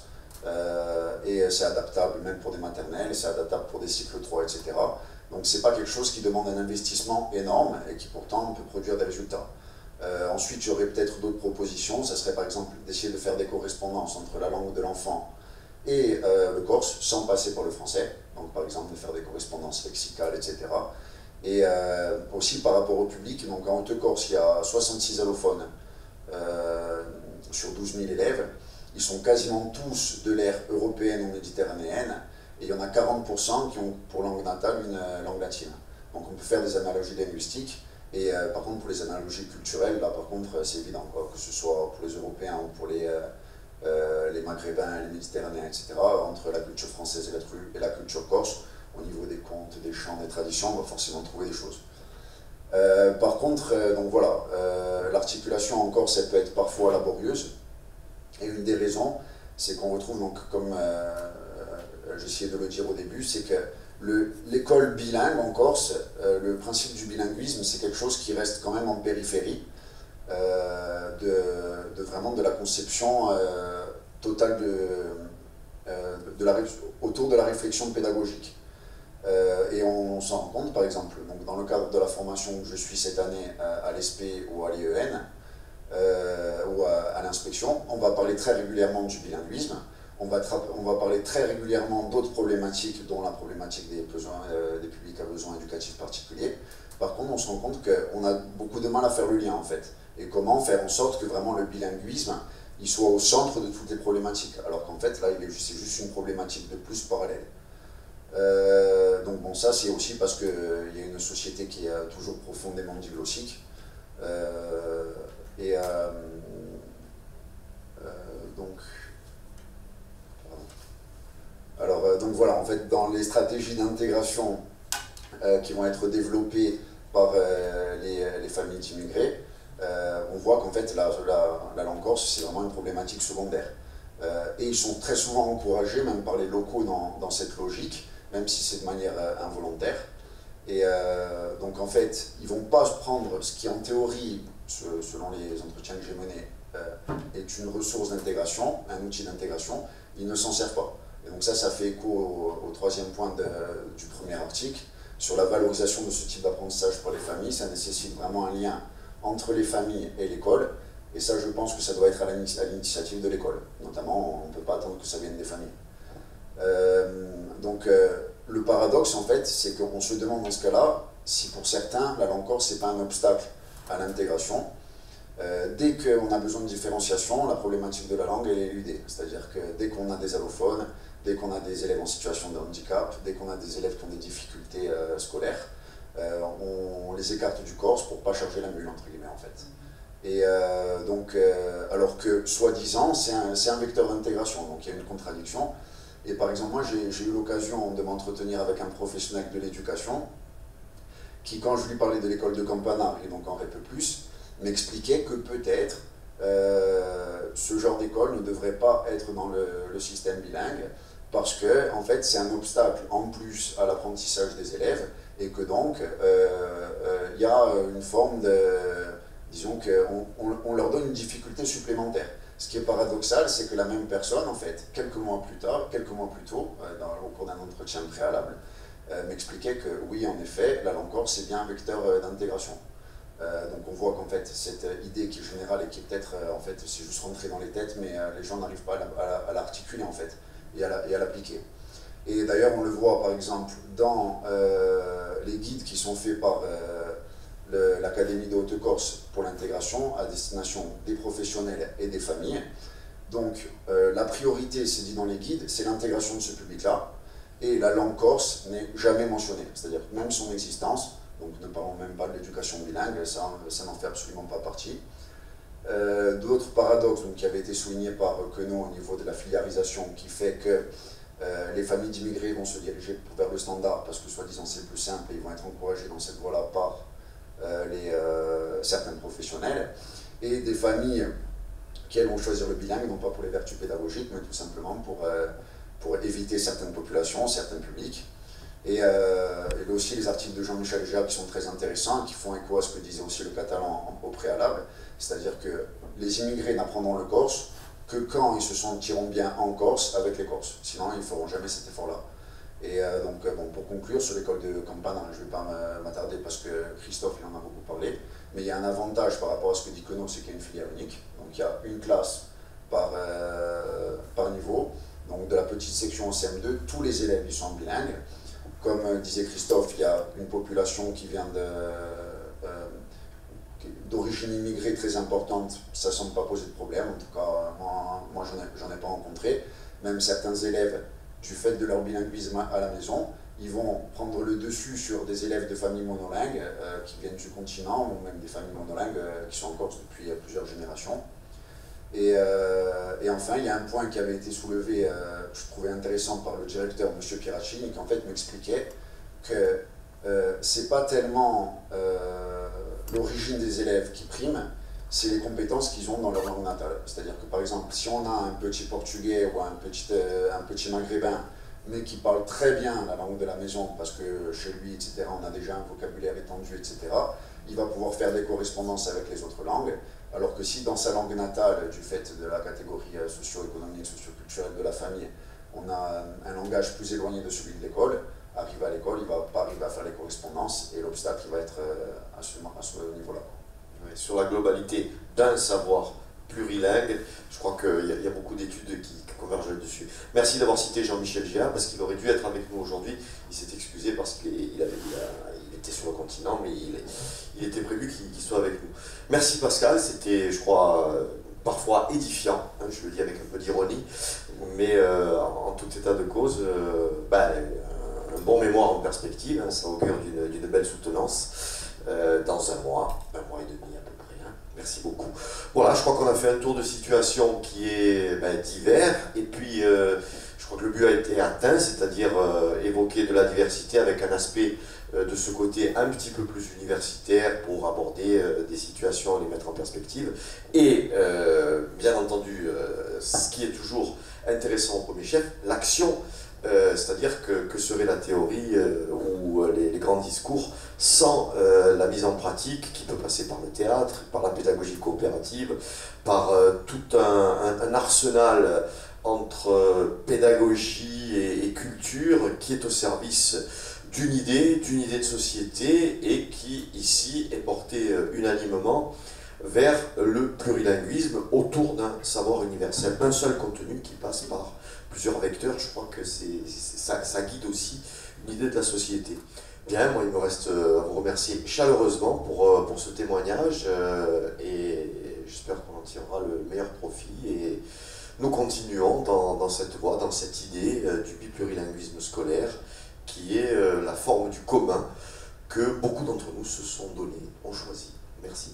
Et c'est adaptable même pour des maternelles, c'est adaptable pour des cycles 3, etc. Donc c'est pas quelque chose qui demande un investissement énorme et qui pourtant peut produire des résultats. Ensuite, j'aurais peut-être d'autres propositions, ça serait par exemple d'essayer de faire des correspondances entre la langue de l'enfant et le corse, sans passer par le français, donc par exemple de faire des correspondances lexicales, etc. Et aussi par rapport au public, donc en Haute-Corse, il y a 66 allophones sur 12 000 élèves. Ils sont quasiment tous de l'ère européenne ou méditerranéenne, et il y en a 40% qui ont pour langue natale une langue latine. Donc on peut faire des analogies linguistiques, et par contre pour les analogies culturelles, là par contre c'est évident, quoi, que ce soit pour les Européens ou pour les Maghrébins, les Méditerranéens, etc., entre la culture française et la culture corse, au niveau des contes, des chants, des traditions, on va forcément trouver des choses. Par contre, donc voilà, l'articulation en Corse, elle peut être parfois laborieuse. Et une des raisons, c'est qu'on retrouve, donc, comme j'essayais de le dire au début, c'est que l'école bilingue en Corse, le principe du bilinguisme, c'est quelque chose qui reste quand même en périphérie vraiment de la conception totale autour de la réflexion pédagogique. Et on s'en rend compte, par exemple, donc, dans le cadre de la formation que je suis cette année à l'ESP ou à l'IEN, ou à l'inspection, on va parler très régulièrement du bilinguisme, on va parler très régulièrement d'autres problématiques, dont la problématique des publics à besoins éducatifs particuliers. Par contre, on se rend compte qu'on a beaucoup de mal à faire le lien, en fait. Et comment faire en sorte que vraiment le bilinguisme, il soit au centre de toutes les problématiques, alors qu'en fait, là, c'est juste une problématique de plus parallèle. Donc bon, ça, c'est aussi parce qu'il y a une société qui est toujours profondément diglossique. Donc voilà, en fait, dans les stratégies d'intégration qui vont être développées par les familles d'immigrés, on voit qu'en fait la langue corse, c'est vraiment une problématique secondaire. Et ils sont très souvent encouragés, même par les locaux, dans cette logique, même si c'est de manière involontaire. Et donc en fait, ils ne vont pas prendre ce qui en théorie, selon les entretiens que j'ai menés, est une ressource d'intégration, un outil d'intégration, ils ne s'en servent pas. Et donc ça fait écho au troisième point du premier article, sur la valorisation de ce type d'apprentissage pour les familles. Ça nécessite vraiment un lien entre les familles et l'école. Et ça, je pense que ça doit être à l'initiative de l'école. Notamment, on ne peut pas attendre que ça vienne des familles. Le paradoxe, en fait, c'est qu'on se demande dans ce cas-là si pour certains, la langue corse, ce n'est pas un obstacle à l'intégration. Dès qu'on a besoin de différenciation, la problématique de la langue, elle est éludée. C'est-à-dire que dès qu'on a des allophones, dès qu'on a des élèves en situation de handicap, dès qu'on a des élèves qui ont des difficultés scolaires, on les écarte du corse pour ne pas charger la mule, entre guillemets, en fait. Et alors que, soi-disant, c'est un vecteur d'intégration, donc il y a une contradiction. Et par exemple, moi, j'ai eu l'occasion de m'entretenir avec un professionnel de l'éducation qui, quand je lui parlais de l'école de Campanar, et donc en REP+, m'expliquait que peut-être ce genre d'école ne devrait pas être dans le système bilingue parce que, en fait, c'est un obstacle en plus à l'apprentissage des élèves et que donc, il y a une forme de... Disons qu'on leur donne une difficulté supplémentaire. Ce qui est paradoxal, c'est que la même personne, en fait, quelques mois plus tôt, au cours d'un entretien préalable, m'expliquait que oui, en effet, la langue corse, c'est bien un vecteur d'intégration. Donc on voit qu'en fait, cette idée qui est générale et qui est peut-être, en fait, c'est juste rentré dans les têtes, mais les gens n'arrivent pas à l'articuler, en fait, et à l'appliquer. Et d'ailleurs, on le voit, par exemple, dans les guides qui sont faits par l'Académie de Haute-Corse pour l'intégration à destination des professionnels et des familles. Donc la priorité, c'est dit dans les guides, c'est l'intégration de ce public-là, et la langue corse n'est jamais mentionnée, c'est-à-dire même son existence, donc ne parlons même pas de l'éducation bilingue, ça n'en fait absolument pas partie. D'autres paradoxes donc, qui avaient été soulignés par Queneau au niveau de la filiarisation, qui fait que les familles d'immigrés vont se diriger vers le standard, parce que soi-disant c'est plus simple, et ils vont être encouragés dans cette voie-là par certains professionnels, et des familles qui elles vont choisir le bilingue, non pas pour les vertus pédagogiques, mais tout simplement pour éviter certaines populations, certains publics. Et aussi les articles de Jean-Michel Géa qui sont très intéressants, qui font écho à ce que disait aussi le catalan au préalable, c'est-à-dire que les immigrés n'apprendront le corse que quand ils se sentiront bien en Corse avec les Corses, sinon ils ne feront jamais cet effort-là. Et pour conclure sur l'école de Campagne, je ne vais pas m'attarder parce que Christophe il en a beaucoup parlé, mais il y a un avantage par rapport à ce que dit Queneau, c'est qu'il y a une filière unique. Donc il y a une classe par niveau. Donc de la petite section en CM2, tous les élèves ils sont bilingues. Comme disait Christophe, il y a une population qui vient d'origine immigrée très importante, ça ne semble pas poser de problème. En tout cas, moi j'en ai pas rencontré. Même certains élèves, du fait de leur bilinguisme à la maison, ils vont prendre le dessus sur des élèves de familles monolingues qui viennent du continent, ou même des familles monolingues qui sont en Corse depuis plusieurs générations. Et enfin, il y a un point qui avait été soulevé, je trouvais intéressant par le directeur, M. Pieraccini, qui en fait m'expliquait que c'est pas tellement l'origine des élèves qui prime, c'est les compétences qu'ils ont dans leur langue natale. C'est-à-dire que par exemple, si on a un petit portugais ou un petit maghrébin, mais qui parle très bien la langue de la maison, parce que chez lui, etc., on a déjà un vocabulaire étendu, etc., il va pouvoir faire des correspondances avec les autres langues, alors que si dans sa langue natale, du fait de la catégorie socio-économique, socio-culturelle de la famille, on a un langage plus éloigné de celui de l'école, arrivé à l'école, il ne va pas arriver à faire les correspondances, et l'obstacle va être à ce niveau-là. Sur la globalité d'un savoir plurilingue, je crois qu'il y a beaucoup d'études qui convergent là-dessus. Merci d'avoir cité Jean-Michel Géa, parce qu'il aurait dû être avec nous aujourd'hui. Il s'est excusé parce qu'il était sur le continent, mais il était prévu qu'il soit avec nous. Merci Pascal, c'était, je crois, parfois édifiant, hein, je le dis avec un peu d'ironie, mais en tout état de cause, un bon mémoire en perspective, hein, ça augure d'une belle soutenance. Dans un mois et demi à peu près. Hein. Merci beaucoup. Voilà, je crois qu'on a fait un tour de situation qui est divers, et puis je crois que le but a été atteint, c'est-à-dire évoquer de la diversité avec un aspect de ce côté un petit peu plus universitaire pour aborder des situations, les mettre en perspective, et bien entendu, ce qui est toujours intéressant au premier chef, l'action. C'est-à-dire que serait la théorie ou les grands discours sans la mise en pratique qui peut passer par le théâtre, par la pédagogie coopérative, par tout un arsenal entre pédagogie et culture qui est au service d'une idée de société et qui ici est portée unanimement vers le plurilinguisme autour d'un savoir universel, un seul contenu qui passe par plusieurs vecteurs. Je crois que ça guide aussi une idée de la société. Bien, moi il me reste à vous remercier chaleureusement pour ce témoignage et j'espère qu'on en tirera le meilleur profit et nous continuons dans cette voie, dans cette idée du biplurilinguisme scolaire qui est la forme du commun que beaucoup d'entre nous se sont donnés, ont choisi. Merci.